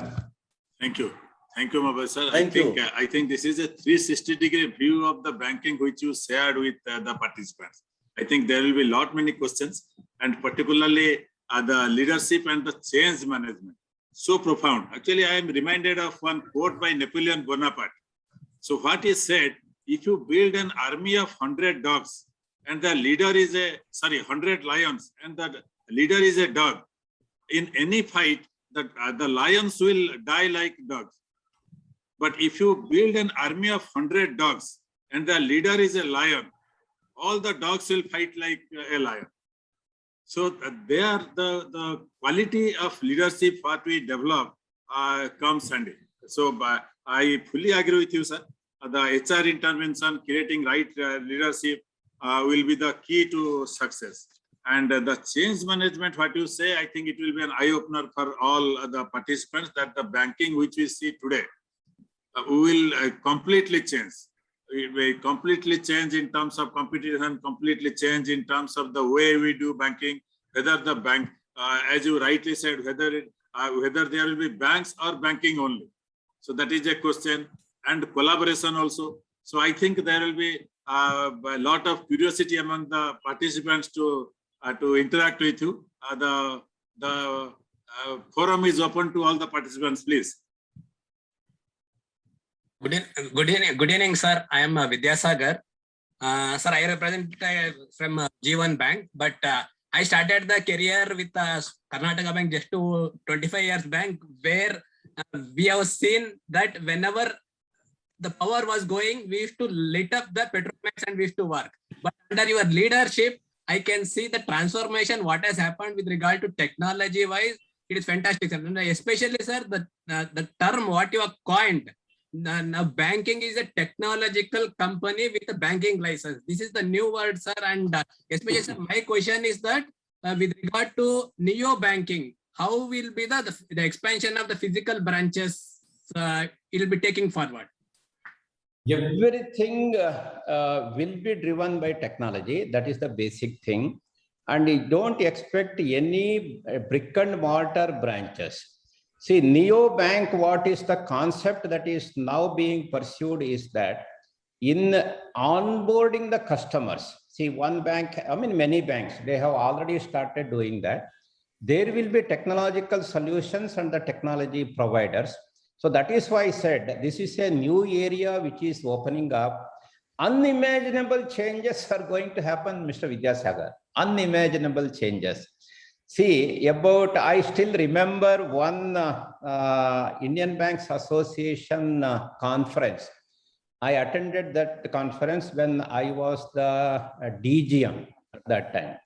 Speaker 2: Thank you. Thank you, Mabel sir.
Speaker 3: Thank you.
Speaker 2: I think this is a 360-degree view of the banking which you shared with the participants. I think there will be lot many questions, and particularly the leadership and the change management. So profound. Actually, I am reminded of one quote by Napoleon Bonaparte. So what he said, if you build an army of 100 dogs and the leader is 100 lions and the leader is a dog, in any fight, the lions will die like dogs. But if you build an army of 100 dogs and the leader is a lion, all the dogs will fight like a lion. So there, the quality of leadership what we develop comes handy. So I fully agree with you, sir. The HR intervention, creating right leadership will be the key to success. And the change management, what you say, I think it will be an eye-opener for all the participants that the banking which we see today will completely change. It will completely change in terms of competition, completely change in terms of the way we do banking, whether the bank, as you rightly said, whether there will be banks or banking only. So that is a question, and collaboration also. So I think there will be a lot of curiosity among the participants to interact with you. The forum is open to all the participants, please.
Speaker 4: Good evening, sir. I am Vidyasagar. Sir, I represent from G1 Bank, but I started the career with Karnataka Bank just to 25 years bank, where we have seen that whenever the power was going, we used to lit up the Petromax and we used to work. But under your leadership, I can see the transformation, what has happened with regard to technology wise. It is fantastic, sir. And especially, sir, the term what you have coined. Now banking is a technological company with a banking license. This is the new word, sir. And especially, sir, my question is that with regard to neo banking, how will be the expansion of the physical branches? It will be taking forward.
Speaker 3: Everything will be driven by technology. That is the basic thing. And you don't expect any brick and mortar branches. See, neobank, what is the concept that is now being pursued is that in onboarding the customers, see, one bank, I mean, many banks, they have already started doing that. There will be technological solutions and the technology providers. So that is why I said this is a new area which is opening up. Unimaginable changes are going to happen, Mr. Vidyasagar. Unimaginable changes. See, I still remember one Indian Banks Association conference. I attended that conference when I was the DGM at that time.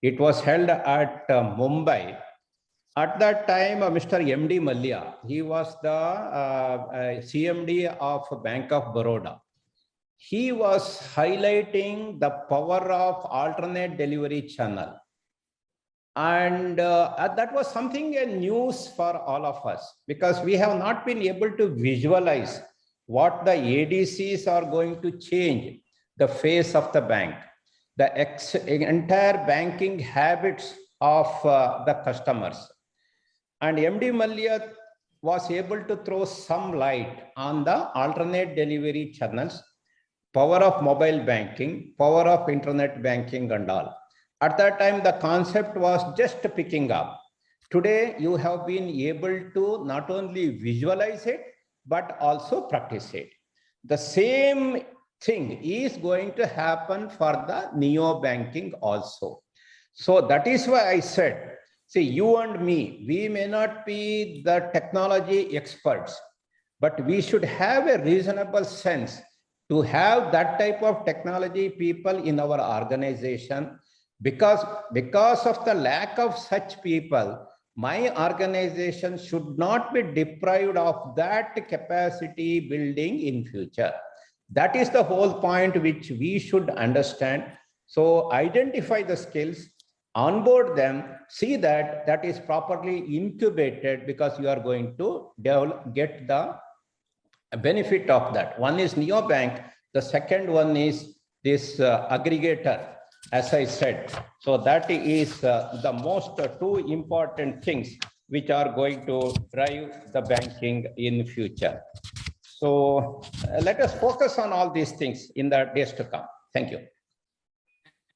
Speaker 3: It was held at Mumbai. At that time, Mr. MD Mallia, he was the CMD of Bank of Baroda. He was highlighting the power of alternate delivery channel. And that was something a news for all of us, because we have not been able to visualize what the ADCs are going to change the face of the bank, the entire banking habits of the customers. And MD Mallia was able to throw some light on the alternate delivery channels, power of mobile banking, power of internet banking and all. At that time, the concept was just picking up. Today, you have been able to not only visualize it, but also practice it. The same thing is going to happen for the neo banking also. So that is why I said, see, you and me, we may not be the technology experts, but we should have a reasonable sense to have that type of technology people in our organization. Because of the lack of such people, my organization should not be deprived of that capacity building in future. That is the whole point which we should understand. So identify the skills, onboard them, see that that is properly incubated, because you are going to get the benefit of that. One is neobank. The second one is this aggregator, as I said. So that is the most two important things which are going to drive the banking in future. So let us focus on all these things in the days to come. Thank you.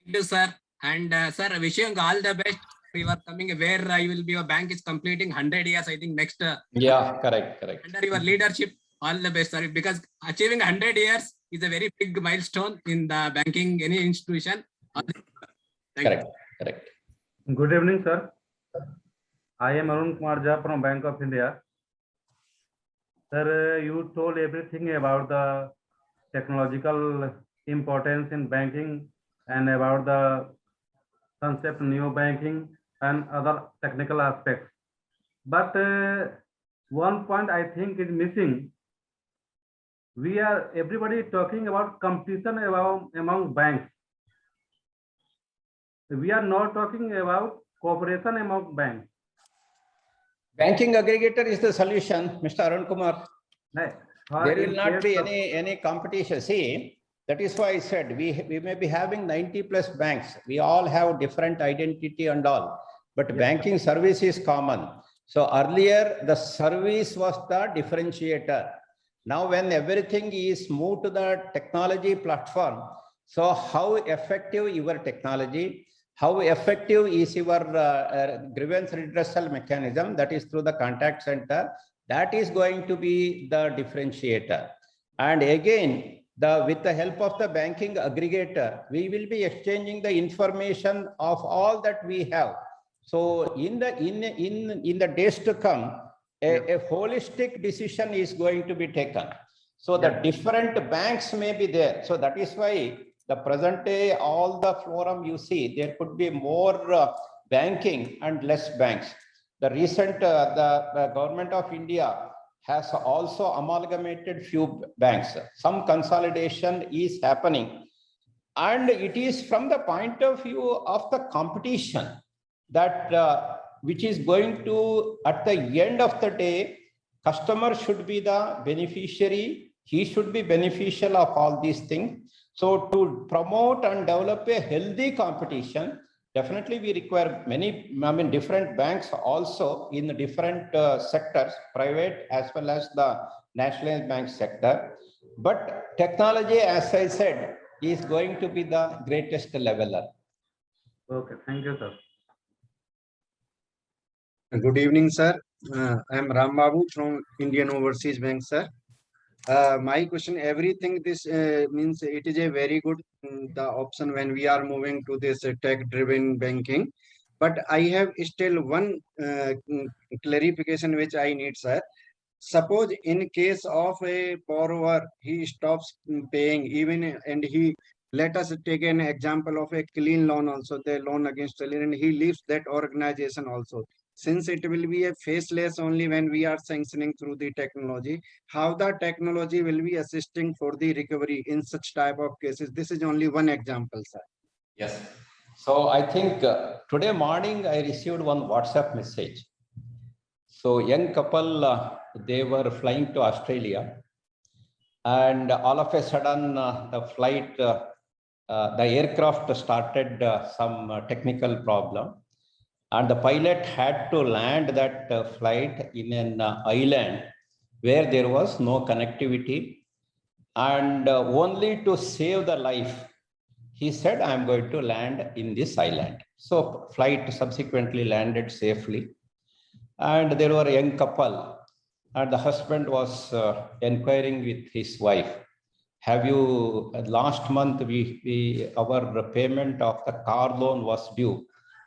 Speaker 4: Thank you, sir. And sir, wishing you all the best. You are coming where I will be. Your bank is completing 100 years, I think, next.
Speaker 3: Yeah, correct.
Speaker 4: Under your leadership, all the best, sir. Because achieving 100 years is a very big milestone in the banking, any institution.
Speaker 3: Correct.
Speaker 5: Good evening, sir. I am Arun Kumar Jha from Bank of India. Sir, you told everything about the technological importance in banking and about the concept neo banking and other technical aspects. But one point I think is missing. Everybody talking about competition among banks. We are not talking about cooperation among banks.
Speaker 3: Banking aggregator is the solution, Mr. Arun Kumar.
Speaker 5: There
Speaker 3: will not be any competition. See, that is why I said we may be having 90 plus banks. We all have different identity and all, but banking service is common. So earlier the service was the differentiator. Now when everything is moved to the technology platform, so how effective your technology, how effective is your grievance redressal mechanism, that is through the contact center, that is going to be the differentiator. And again, with the help of the banking aggregator, we will be exchanging the information of all that we have. So in the days to come, a holistic decision is going to be taken. So the different banks may be there. So that is why The present day, all the forum you see, there could be more banking and less banks. The recent, the government of India has also amalgamated few banks. Some consolidation is happening. And it is from the point of view of the competition that which is going to, at the end of the day, customer should be the beneficiary. He should be beneficial of all these things. So to promote and develop a healthy competition, definitely we require many, different banks also in different sectors, private as well as the nationalized bank sector. But technology, as I said, is going to be the greatest leveler.
Speaker 5: Okay, thank you, sir.
Speaker 6: Good evening, sir. I am Ram Babu from Indian Overseas Bank, sir. My question, everything this means it is a very good the option when we are moving to this tech-driven banking. But I have still one clarification which I need, sir. Suppose in case of a borrower, he stops paying even, and he, let us take an example of a clean loan also, the loan against lien, and he leaves that organization also. Since it will be a faceless only when we are sanctioning through the technology, how the technology will be assisting for the recovery in such type of cases? This is only one example, sir.
Speaker 3: Yes. So I think today morning I received one WhatsApp message. So young couple, they were flying to Australia, and all of a sudden the flight, the aircraft started some technical problem, and the pilot had to land that flight in an island where there was no connectivity, and only to save the life, he said, I'm going to land in this island. So flight subsequently landed safely, and there were a young couple, and the husband was inquiring with his wife, have you, last month our payment of the car loan was due.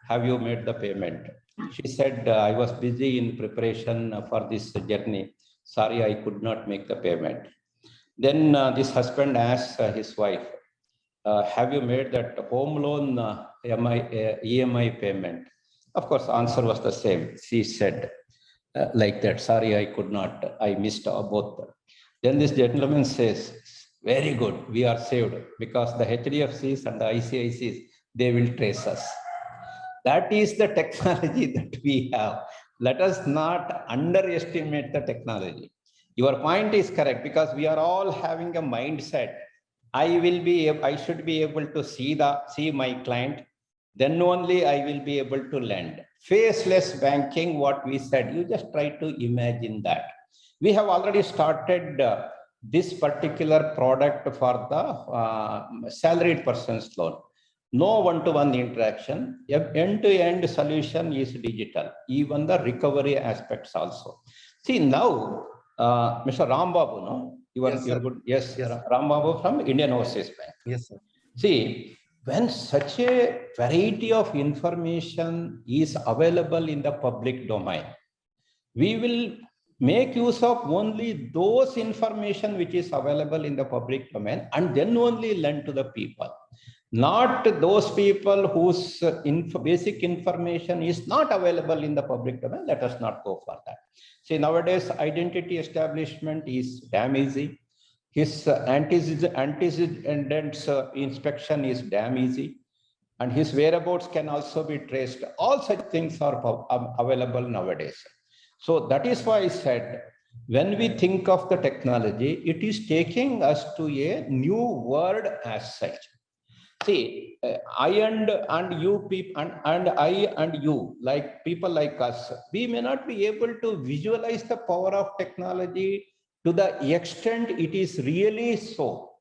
Speaker 3: Have you made the payment? She said, I was busy in preparation for this journey. Sorry, I could not make the payment. Then this husband asked his wife, have you made that home loan EMI payment? Of course, answer was the same. She said like that, sorry, I could not. I missed both. Then this gentleman says, very good, we are saved because the HDFCs and the ICICs, they will trace us. That is the technology that we have. Let us not underestimate the technology. Your point is correct, because we are all having a mindset. I should be able to see my client, then only I will be able to lend. Faceless banking, what we said, you just try to imagine that. We have already started this particular product for the salaried person's loan. No one-to-one interaction, end-to-end solution is digital, even the recovery aspects also. See now, Mr. Ram Babu, no? You're good. Yes, yes. Ram Babu from Indian Overseas Bank.
Speaker 6: Yes, sir.
Speaker 3: See, when such a variety of information is available in the public domain, we will make use of only those information which is available in the public domain, and then only lend to the people. Not those people whose basic information is not available in the public domain. Let us not go for that. See, nowadays, identity establishment is damn easy. His antecedents inspection is damn easy. And his whereabouts can also be traced. All such things are available nowadays. So that is why I said, when we think of the technology, it is taking us to a new world as such. See, I and you people and I and you, like people like us, we may not be able to visualize the power of technology to the extent it is really so.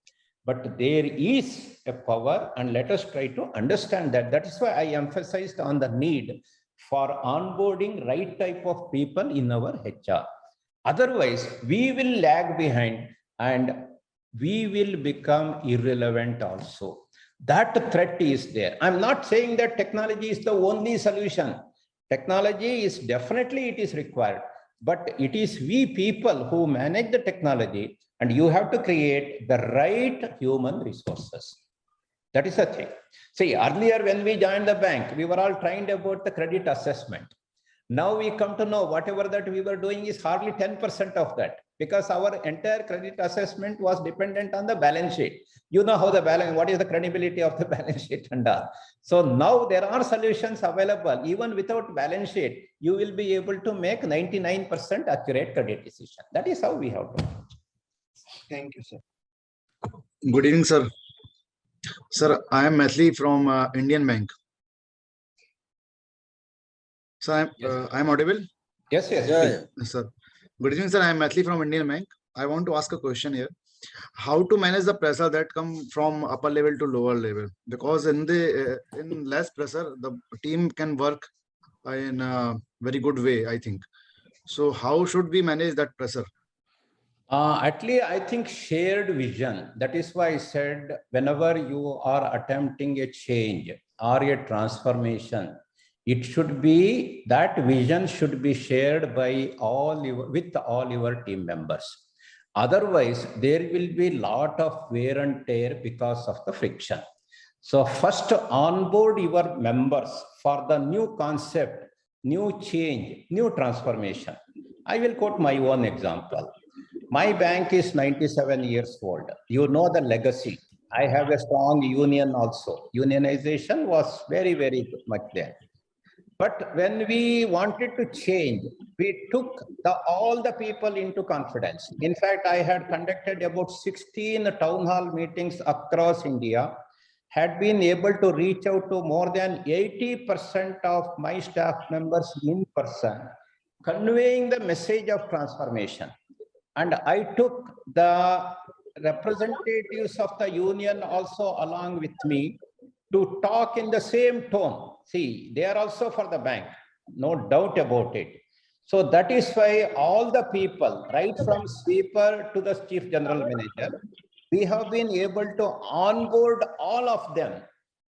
Speaker 3: But there is a power, and let us try to understand that. That is why I emphasized on the need for onboarding right type of people in our HR. Otherwise, we will lag behind and we will become irrelevant also. That threat is there. I'm not saying that technology is the only solution. Technology is definitely, it is required, but it is we people who manage the technology, and you have to create the right human resources. That is the thing. See, earlier when we joined the bank, we were all trained about the credit assessment. Now we come to know whatever that we were doing is hardly 10% of that, because our entire credit assessment was dependent on the balance sheet. You know how the balance, what is the credibility of the balance sheet and all. So now there are solutions available. Even without balance sheet, you will be able to make 99% accurate credit decision. That is how we have to approach.
Speaker 6: Thank you, sir.
Speaker 7: Good evening, sir. Sir, I am Mathli from Indian Bank. Sir, I am audible?
Speaker 3: Yes, yes.
Speaker 7: Yes, sir. Good evening, sir. I am Mathli from Indian Bank. I want to ask a question here. How to manage the pressure that come from upper level to lower level? Because in less pressure, the team can work in a very good way, I think. So how should we manage that pressure?
Speaker 3: At least I think shared vision. That is why I said whenever you are attempting a change or a transformation, it should be, that vision should be shared by with all your team members. Otherwise, there will be a lot of wear and tear because of the friction. So first onboard your members for the new concept, new change, new transformation. I will quote my own example. My bank is 97 years old. You know the legacy. I have a strong union also. Unionization was very, very much there. But when we wanted to change, we took all the people into confidence. In fact, I had conducted about 16 town hall meetings across India, had been able to reach out to more than 80% of my staff members in person, conveying the message of transformation. And I took the representatives of the union also along with me to talk in the same tone. See, they are also for the bank, no doubt about it. So that is why all the people, right from sweeper to the chief general manager, we have been able to onboard all of them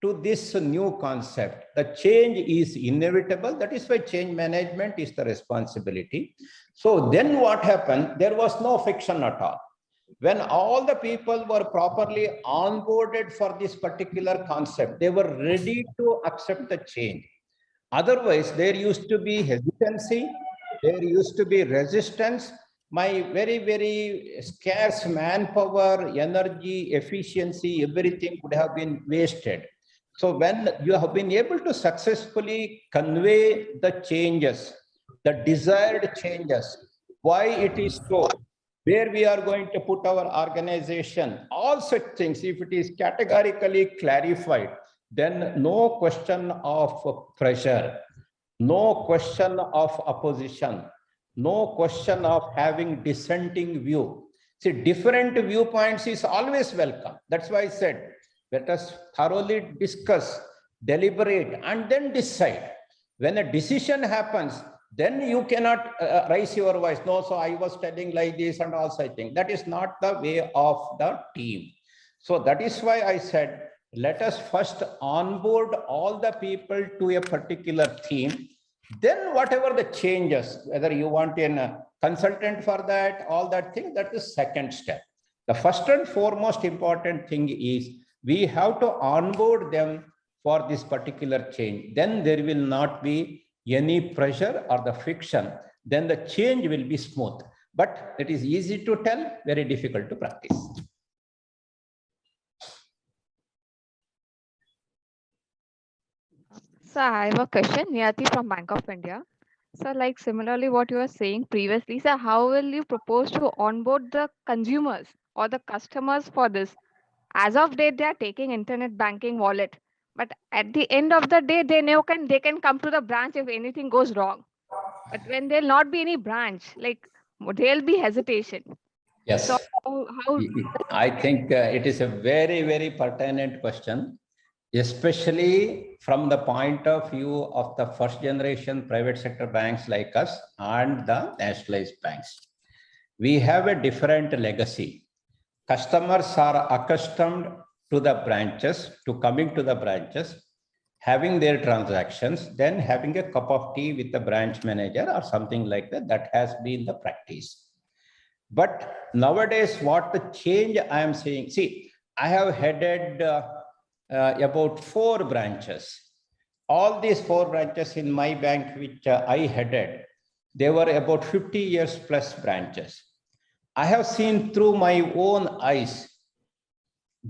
Speaker 3: to this new concept. The change is inevitable. That is why change management is the responsibility. So then what happened? There was no friction at all. When all the people were properly onboarded for this particular concept, they were ready to accept the change. Otherwise, there used to be hesitancy, there used to be resistance. My very, very scarce manpower, energy, efficiency, everything would have been wasted. So when you have been able to successfully convey the changes, the desired changes, why it is so, where we are going to put our organization, all such things, if it is categorically clarified, then no question of pressure, no question of opposition, no question of having dissenting view. See, different viewpoints is always welcome. That's why I said, let us thoroughly discuss, deliberate, and then decide. When a decision happens, then you cannot raise your voice. No, so I was telling like this and all such things. That is not the way of the team. So that is why I said, let us first onboard all the people to a particular theme. Then whatever the changes, whether you want a consultant for that, all that thing, that is second step. The first and foremost important thing is we have to onboard them for this particular change. Then there will not be any pressure or the friction. Then the change will be smooth. But it is easy to tell, very difficult to practice.
Speaker 8: So I have a question, Niyati from Bank of India. So like similarly what you were saying previously, so how will you propose to onboard the consumers or the customers for this? As of date, they are taking internet banking wallet, but at the end of the day, they can come to the branch if anything goes wrong. But when there'll not be any branch, like there'll be hesitation.
Speaker 3: Yes.
Speaker 8: So how
Speaker 3: I think it is a very, very pertinent question, especially from the point of view of the first generation private sector banks like us and the nationalized banks. We have a different legacy. Customers are accustomed to the branches, to coming to the branches, having their transactions, then having a cup of tea with the branch manager or something like that. That has been the practice. But nowadays, what the change I am saying, see, I have headed about 4 branches. All these 4 branches in my bank, which I headed, they were about 50 years plus branches. I have seen through my own eyes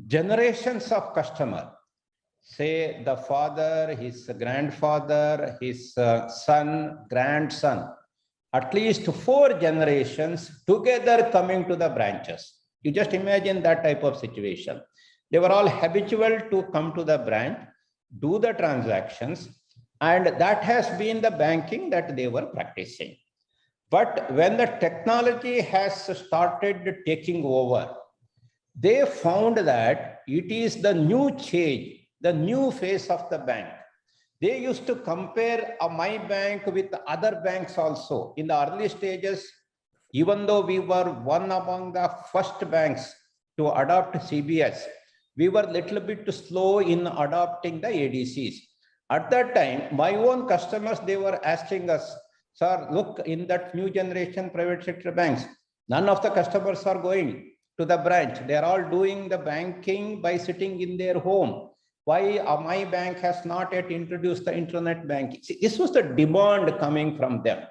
Speaker 3: generations of customer, say the father, his grandfather, his son, grandson, at least 4 generations together coming to the branches. You just imagine that type of situation. They were all habitual to come to the branch, do the transactions, and that has been the banking that they were practicing. But when the technology has started taking over, they found that it is the new change, the new face of the bank. They used to compare my bank with other banks also. In the early stages, even though we were one among the first banks to adopt CBS, we were a little bit slow in adopting the ADCs. At that time, my own customers, they were asking us, sir, look, in that new generation private sector banks, none of the customers are going to the branch. They are all doing the banking by sitting in their home. Why my bank has not yet introduced the internet banking? See, this was the demand coming from them.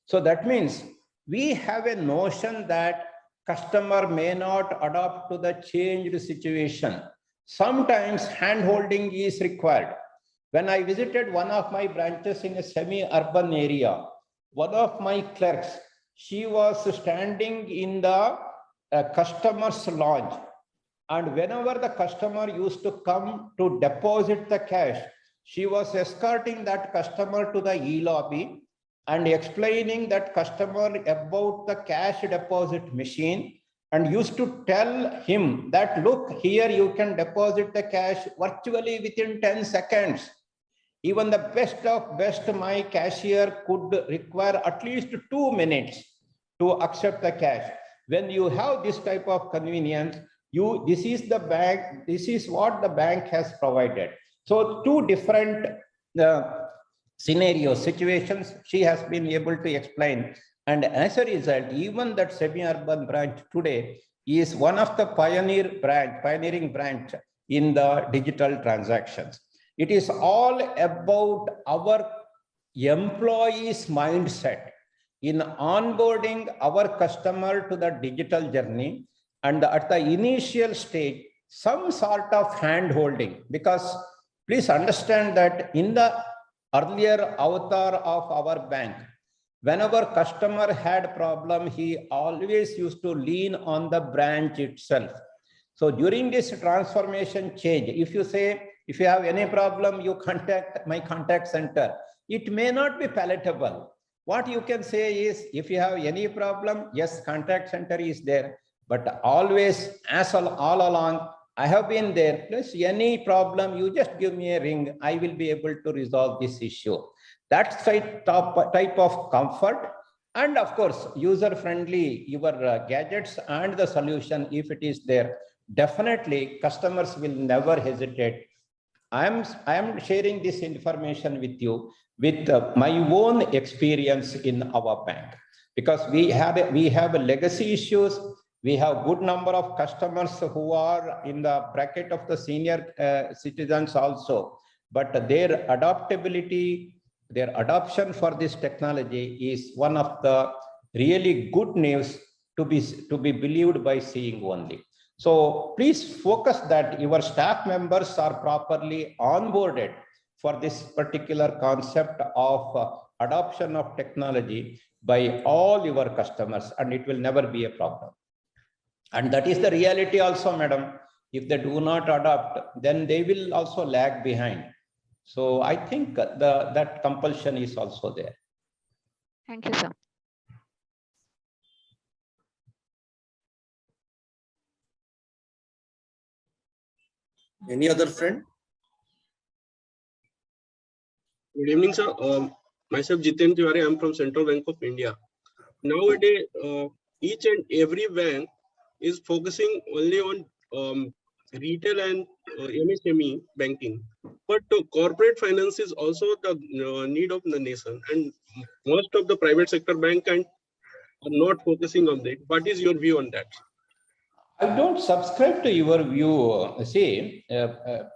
Speaker 3: So that means we have a notion that customer may not adapt to the changed situation. Sometimes hand-holding is required. When I visited one of my branches in a semi-urban area, one of my clerks, she was standing in the customer's lounge. And whenever the customer used to come to deposit the cash, she was escorting that customer to the e-lobby and explaining that customer about the cash deposit machine, and used to tell him that, look, here you can deposit the cash virtually within 10 seconds. Even the best of best, my cashier could require at least 2 minutes to accept the cash. When you have this type of convenience, this is the bank, this is what the bank has provided. So 2 different scenarios, situations, she has been able to explain. And as a result, even that semi-urban branch today is one of the pioneering branch in the digital transactions. It is all about our employees' mindset in onboarding our customer to the digital journey, and at the initial stage, some sort of hand-holding, because please understand that in the earlier avatar of our bank, whenever customer had problem, he always used to lean on the branch itself. So during this transformation change, if you say, if you have any problem, you contact my contact center, it may not be palatable. What you can say is, if you have any problem, yes, contact center is there, but always, as all along, I have been there, plus any problem, you just give me a ring, I will be able to resolve this issue. That's the type of comfort. And of course, user-friendly, your gadgets and the solution, if it is there, definitely customers will never hesitate. I am sharing this information with you with my own experience in our bank, because we have legacy issues. We have good number of customers who are in the bracket of the senior citizens also, but their adaptability, their adoption for this technology is one of the really good news to be believed by seeing only. So please focus that your staff members are properly onboarded for this particular concept of adoption of technology by all your customers, and it will never be a problem. And that is the reality also, madam. If they do not adopt, then they will also lag behind. So I think that compulsion is also there.
Speaker 8: Thank you, sir.
Speaker 9: Any other friend?
Speaker 10: Good evening, sir. Myself Jiten Tiwari. I'm from Central Bank of India. Nowadays, each and every bank is focusing only on retail and MSME banking, but corporate finance is also the need of the nation, and most of the private sector bank are not focusing on that. What is your view on that?
Speaker 3: I don't subscribe to your view. See,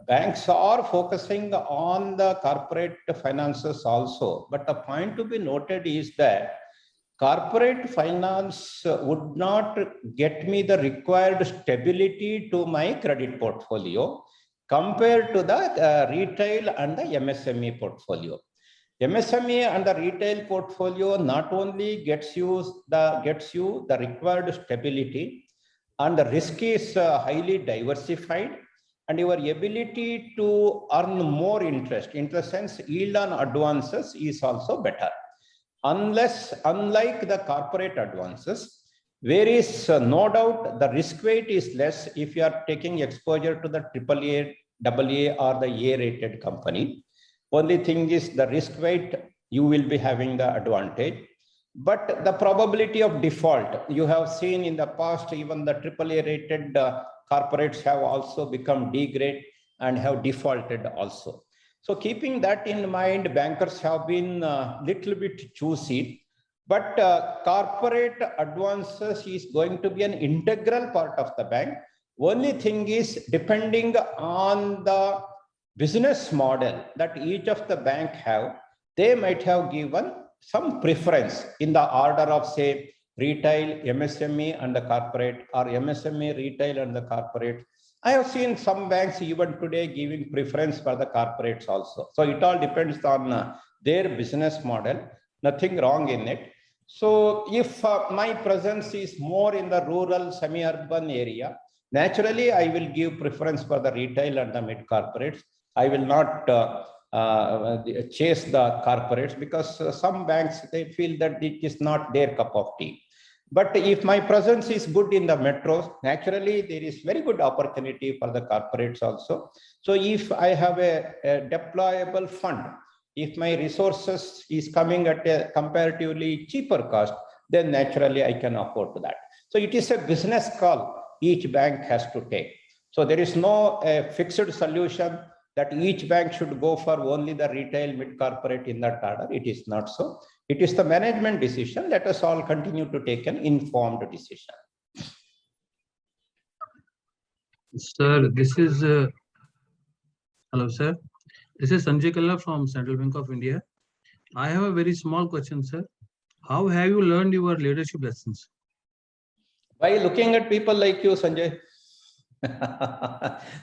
Speaker 3: banks are focusing on the corporate finances also. But the point to be noted is that corporate finance would not get me the required stability to my credit portfolio compared to the retail and the MSME portfolio. MSME and the retail portfolio not only gets you the required stability, and the risk is highly diversified, and your ability to earn more interest, in the sense yield on advances, is also better. Unlike the corporate advances, where is no doubt the risk weight is less if you are taking exposure to the AAA, AA, or the A-rated company. Only thing is the risk weight, you will be having the advantage. But the probability of default, you have seen in the past, even the AAA rated corporates have also become D-grade and have defaulted also. So keeping that in mind, bankers have been little bit choosy, but corporate advances is going to be an integral part of the bank. Only thing is, depending on the business model that each of the bank have, they might have given some preference in the order of, say, retail, MSME, and the corporate, or MSME, retail, and the corporate. I have seen some banks even today giving preference for the corporates also. So it all depends on their business model, nothing wrong in it. So if my presence is more in the rural, semi-urban area, naturally I will give preference for the retail and the mid-corporates. I will not chase the corporates, because some banks, they feel that it is not their cup of tea. But if my presence is good in the metros, naturally there is very good opportunity for the corporates also. So if I have a deployable fund, if my resources is coming at a comparatively cheaper cost, then naturally I can afford to that. So it is a business call each bank has to take. So there is no fixed solution that each bank should go for only the retail, mid-corporate in that order. It is not so. It is the management decision. Let us all continue to take an informed decision.
Speaker 11: Sir, this is hello, sir. This is Sanjay Kalla from Central Bank of India. I have a very small question, sir. How have you learned your leadership lessons?
Speaker 3: By looking at people like you, Sanjay.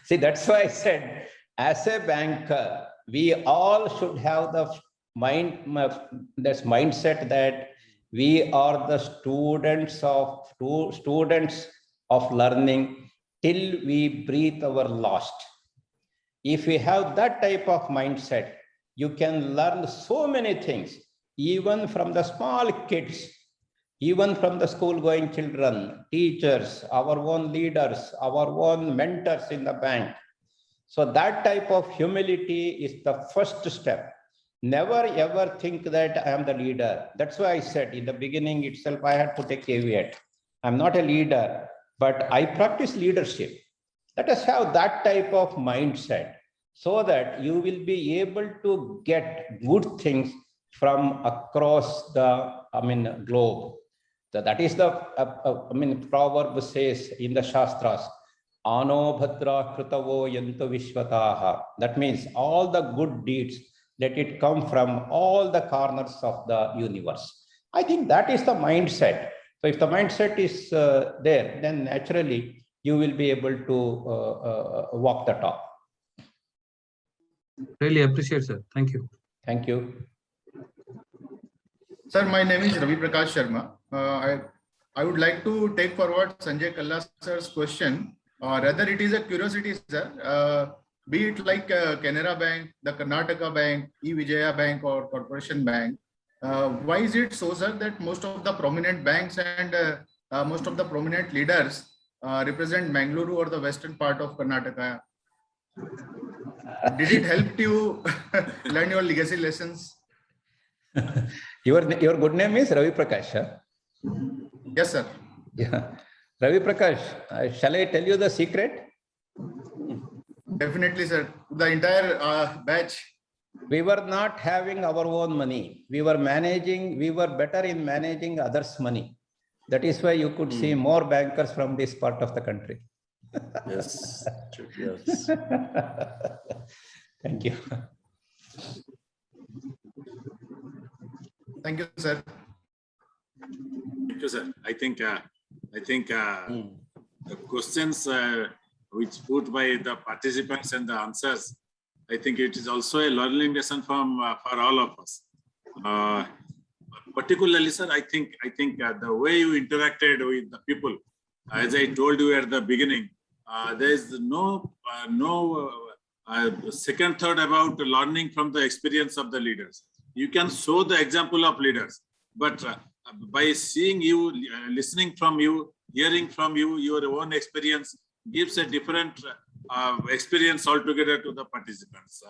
Speaker 3: See, that's why I said, as a banker, we all should have the mindset that we are the students of learning till we breathe our last. If we have that type of mindset, you can learn so many things, even from the small kids, even from the school-going children, teachers, our own leaders, our own mentors in the bank. So that type of humility is the first step. Never ever think that I am the leader. That's why I said in the beginning itself, I had put a caveat. I'm not a leader, but I practice leadership. Let us have that type of mindset so that you will be able to get good things from across the globe. So that is the proverb says in the Shastras, Ano Bhadra Krutavo Yantu Vishwataha. That means all the good deeds, let it come from all the corners of the universe. I think that is the mindset. So if the mindset is there, then naturally you will be able to walk the talk.
Speaker 11: Really appreciate, sir. Thank you.
Speaker 3: Thank you.
Speaker 7: Sir, my name is Ravi Prakash Sharma. I would like to take forward Sanjay Kalla sir's question. Rather, it is a curiosity, sir. Be it like Canara Bank, the Karnataka Bank, E-Vijaya Bank, or Corporation Bank. Why is it so, sir, that most of the prominent banks and most of the prominent leaders represent Mangaluru or the western part of Karnataka? Did it help you learn your legacy lessons?
Speaker 3: Your good name is Ravi Prakash, huh?
Speaker 7: Yes, sir.
Speaker 3: Yeah. Ravi Prakash, shall I tell you the secret?
Speaker 7: Definitely, sir. The entire batch.
Speaker 3: We were not having our own money. We were better in managing others' money. That is why you could see more bankers from this part of the country.
Speaker 9: Yes. Yes.
Speaker 3: Thank you.
Speaker 7: Thank you, sir.
Speaker 2: Thank you, sir. I think the questions which put by the participants and the answers, I think it is also a learning lesson from for all of us. Particularly, sir, I think the way you interacted with the people, as I told you at the beginning, there is no second thought about learning from the experience of the leaders. You can show the example of leaders, but by seeing you, listening from you, hearing from you, your own experience gives a different experience altogether to the participants.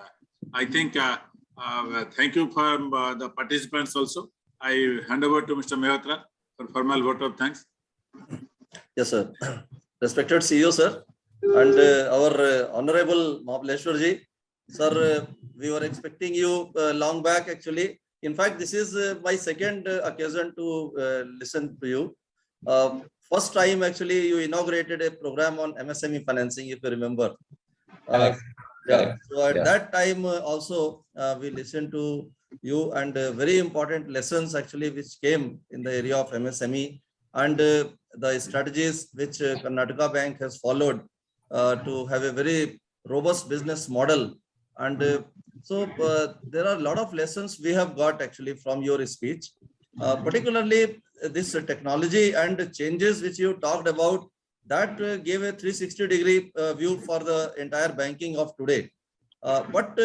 Speaker 2: I think thank you for the participants also. I hand over to Mr. Mehrotra for formal vote of thanks.
Speaker 9: Yes, sir. Respected CEO, sir, and our Honorable Mahabaleshwar ji, sir, we were expecting you long back actually. In fact, this is my second occasion to listen to you. First time actually you inaugurated a program on MSME financing, if you remember. Yeah. So at that time also we listened to you, and very important lessons actually which came in the area of MSME and the strategies which Karnataka Bank has followed to have a very robust business model. And so there are a lot of lessons we have got actually from your speech, particularly this technology and changes which you talked about, that gave a 360-degree view for the entire banking of today. But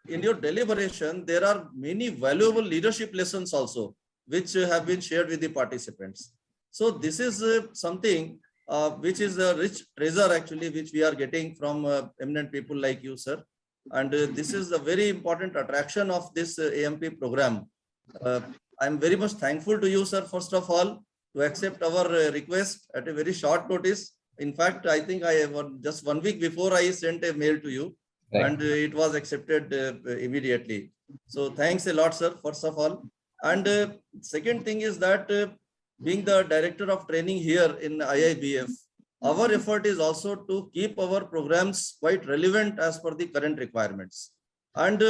Speaker 9: in your deliberation, there are many valuable leadership lessons also, which have been shared with the participants. So this is something which is a rich treasure actually, which we are getting from eminent people like you, sir. And this is a very important attraction of this AMP program. I'm very much thankful to you, sir, first of all, to accept our request at a very short notice. In fact, I think just 1 week before I sent a mail to you, and it was accepted immediately. So thanks a lot, sir, first of all. And second thing is that being the director of training here in IIBF, our effort is also to keep our programs quite relevant as per the current requirements. And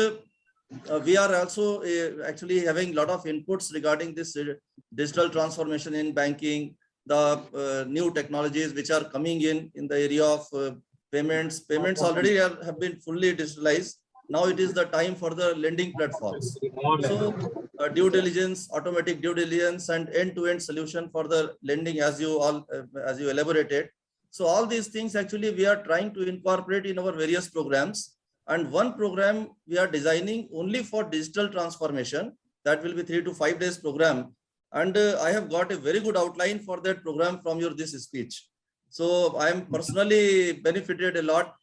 Speaker 9: we are also actually having a lot of inputs regarding this digital transformation in banking, the new technologies which are coming in the area of payments. Payments already have been fully digitalized. Now it is the time for the lending platforms. So due diligence, automatic due diligence, and end-to-end solution for the lending, as you elaborated. So all these things actually we are trying to incorporate in our various programs. And one program we are designing only for digital transformation. That will be 3 to 5 days program. And I have got a very good outline for that program from your this speech. So I am personally benefited a lot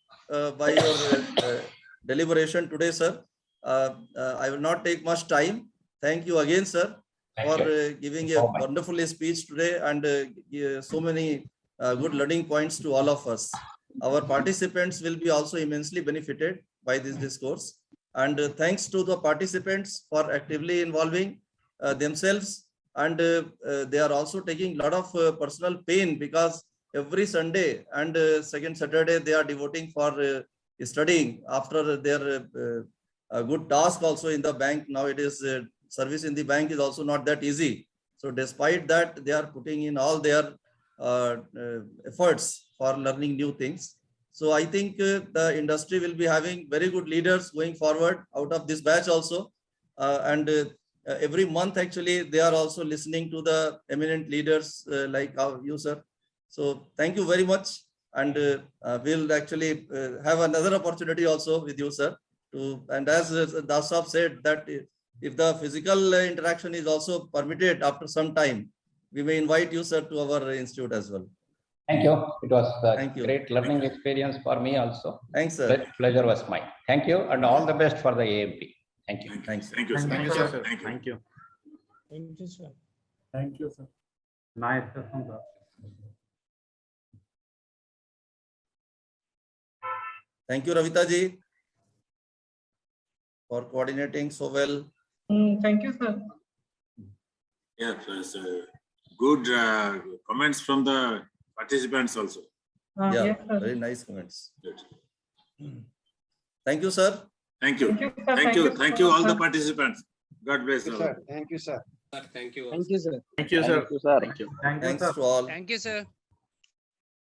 Speaker 9: by your deliberation today, sir. I will not take much time. Thank you again, sir, for giving a wonderful speech today, and so many good learning points to all of us. Our participants will be also immensely benefited by this discourse. And thanks to the participants for actively involving themselves. And they are also taking a lot of personal pain, because every Sunday and second Saturday they are devoting for studying after their good task also in the bank. Now it is service in the bank is also not that easy. So despite that, they are putting in all their efforts for learning new things. So I think the industry will be having very good leaders going forward out of this batch also. And every month actually they are also listening to the eminent leaders like you, sir. So thank you very much. And we'll actually have another opportunity also with you, sir. And as Dasab said, that if the physical interaction is also permitted after some time, we may invite you, sir, to our institute as well.
Speaker 3: Thank you. It was a great learning experience for me also.
Speaker 9: Thanks, sir.
Speaker 3: Pleasure was mine. Thank you, and all the best for the AMP. Thank you.
Speaker 9: Thanks.
Speaker 2: Thank you, sir.
Speaker 7: Thank you, sir.
Speaker 2: Thank you.
Speaker 5: Thank you.
Speaker 12: Thank you, sir.
Speaker 5: Thank you, sir. Nice session, sir.
Speaker 9: Thank you, Ravita ji, for coordinating so well.
Speaker 1: Thank you, sir.
Speaker 2: Yeah, good comments from the participants also.
Speaker 9: Yeah,
Speaker 1: Yes, sir.
Speaker 9: very nice comments.
Speaker 2: Good.
Speaker 9: Thank you, sir.
Speaker 2: Thank you.
Speaker 1: Thank you, sir.
Speaker 2: Thank you.
Speaker 1: so
Speaker 2: Thank you
Speaker 1: much,
Speaker 2: all the
Speaker 1: sir.
Speaker 2: participants. God bless all.
Speaker 6: Sir, thank you, sir.
Speaker 4: Sir, thank you.
Speaker 12: Thank you, sir.
Speaker 10: Thank you, sir.
Speaker 5: Thank you,
Speaker 9: Thanks
Speaker 5: sir.
Speaker 9: to all.
Speaker 13: Thank you, sir.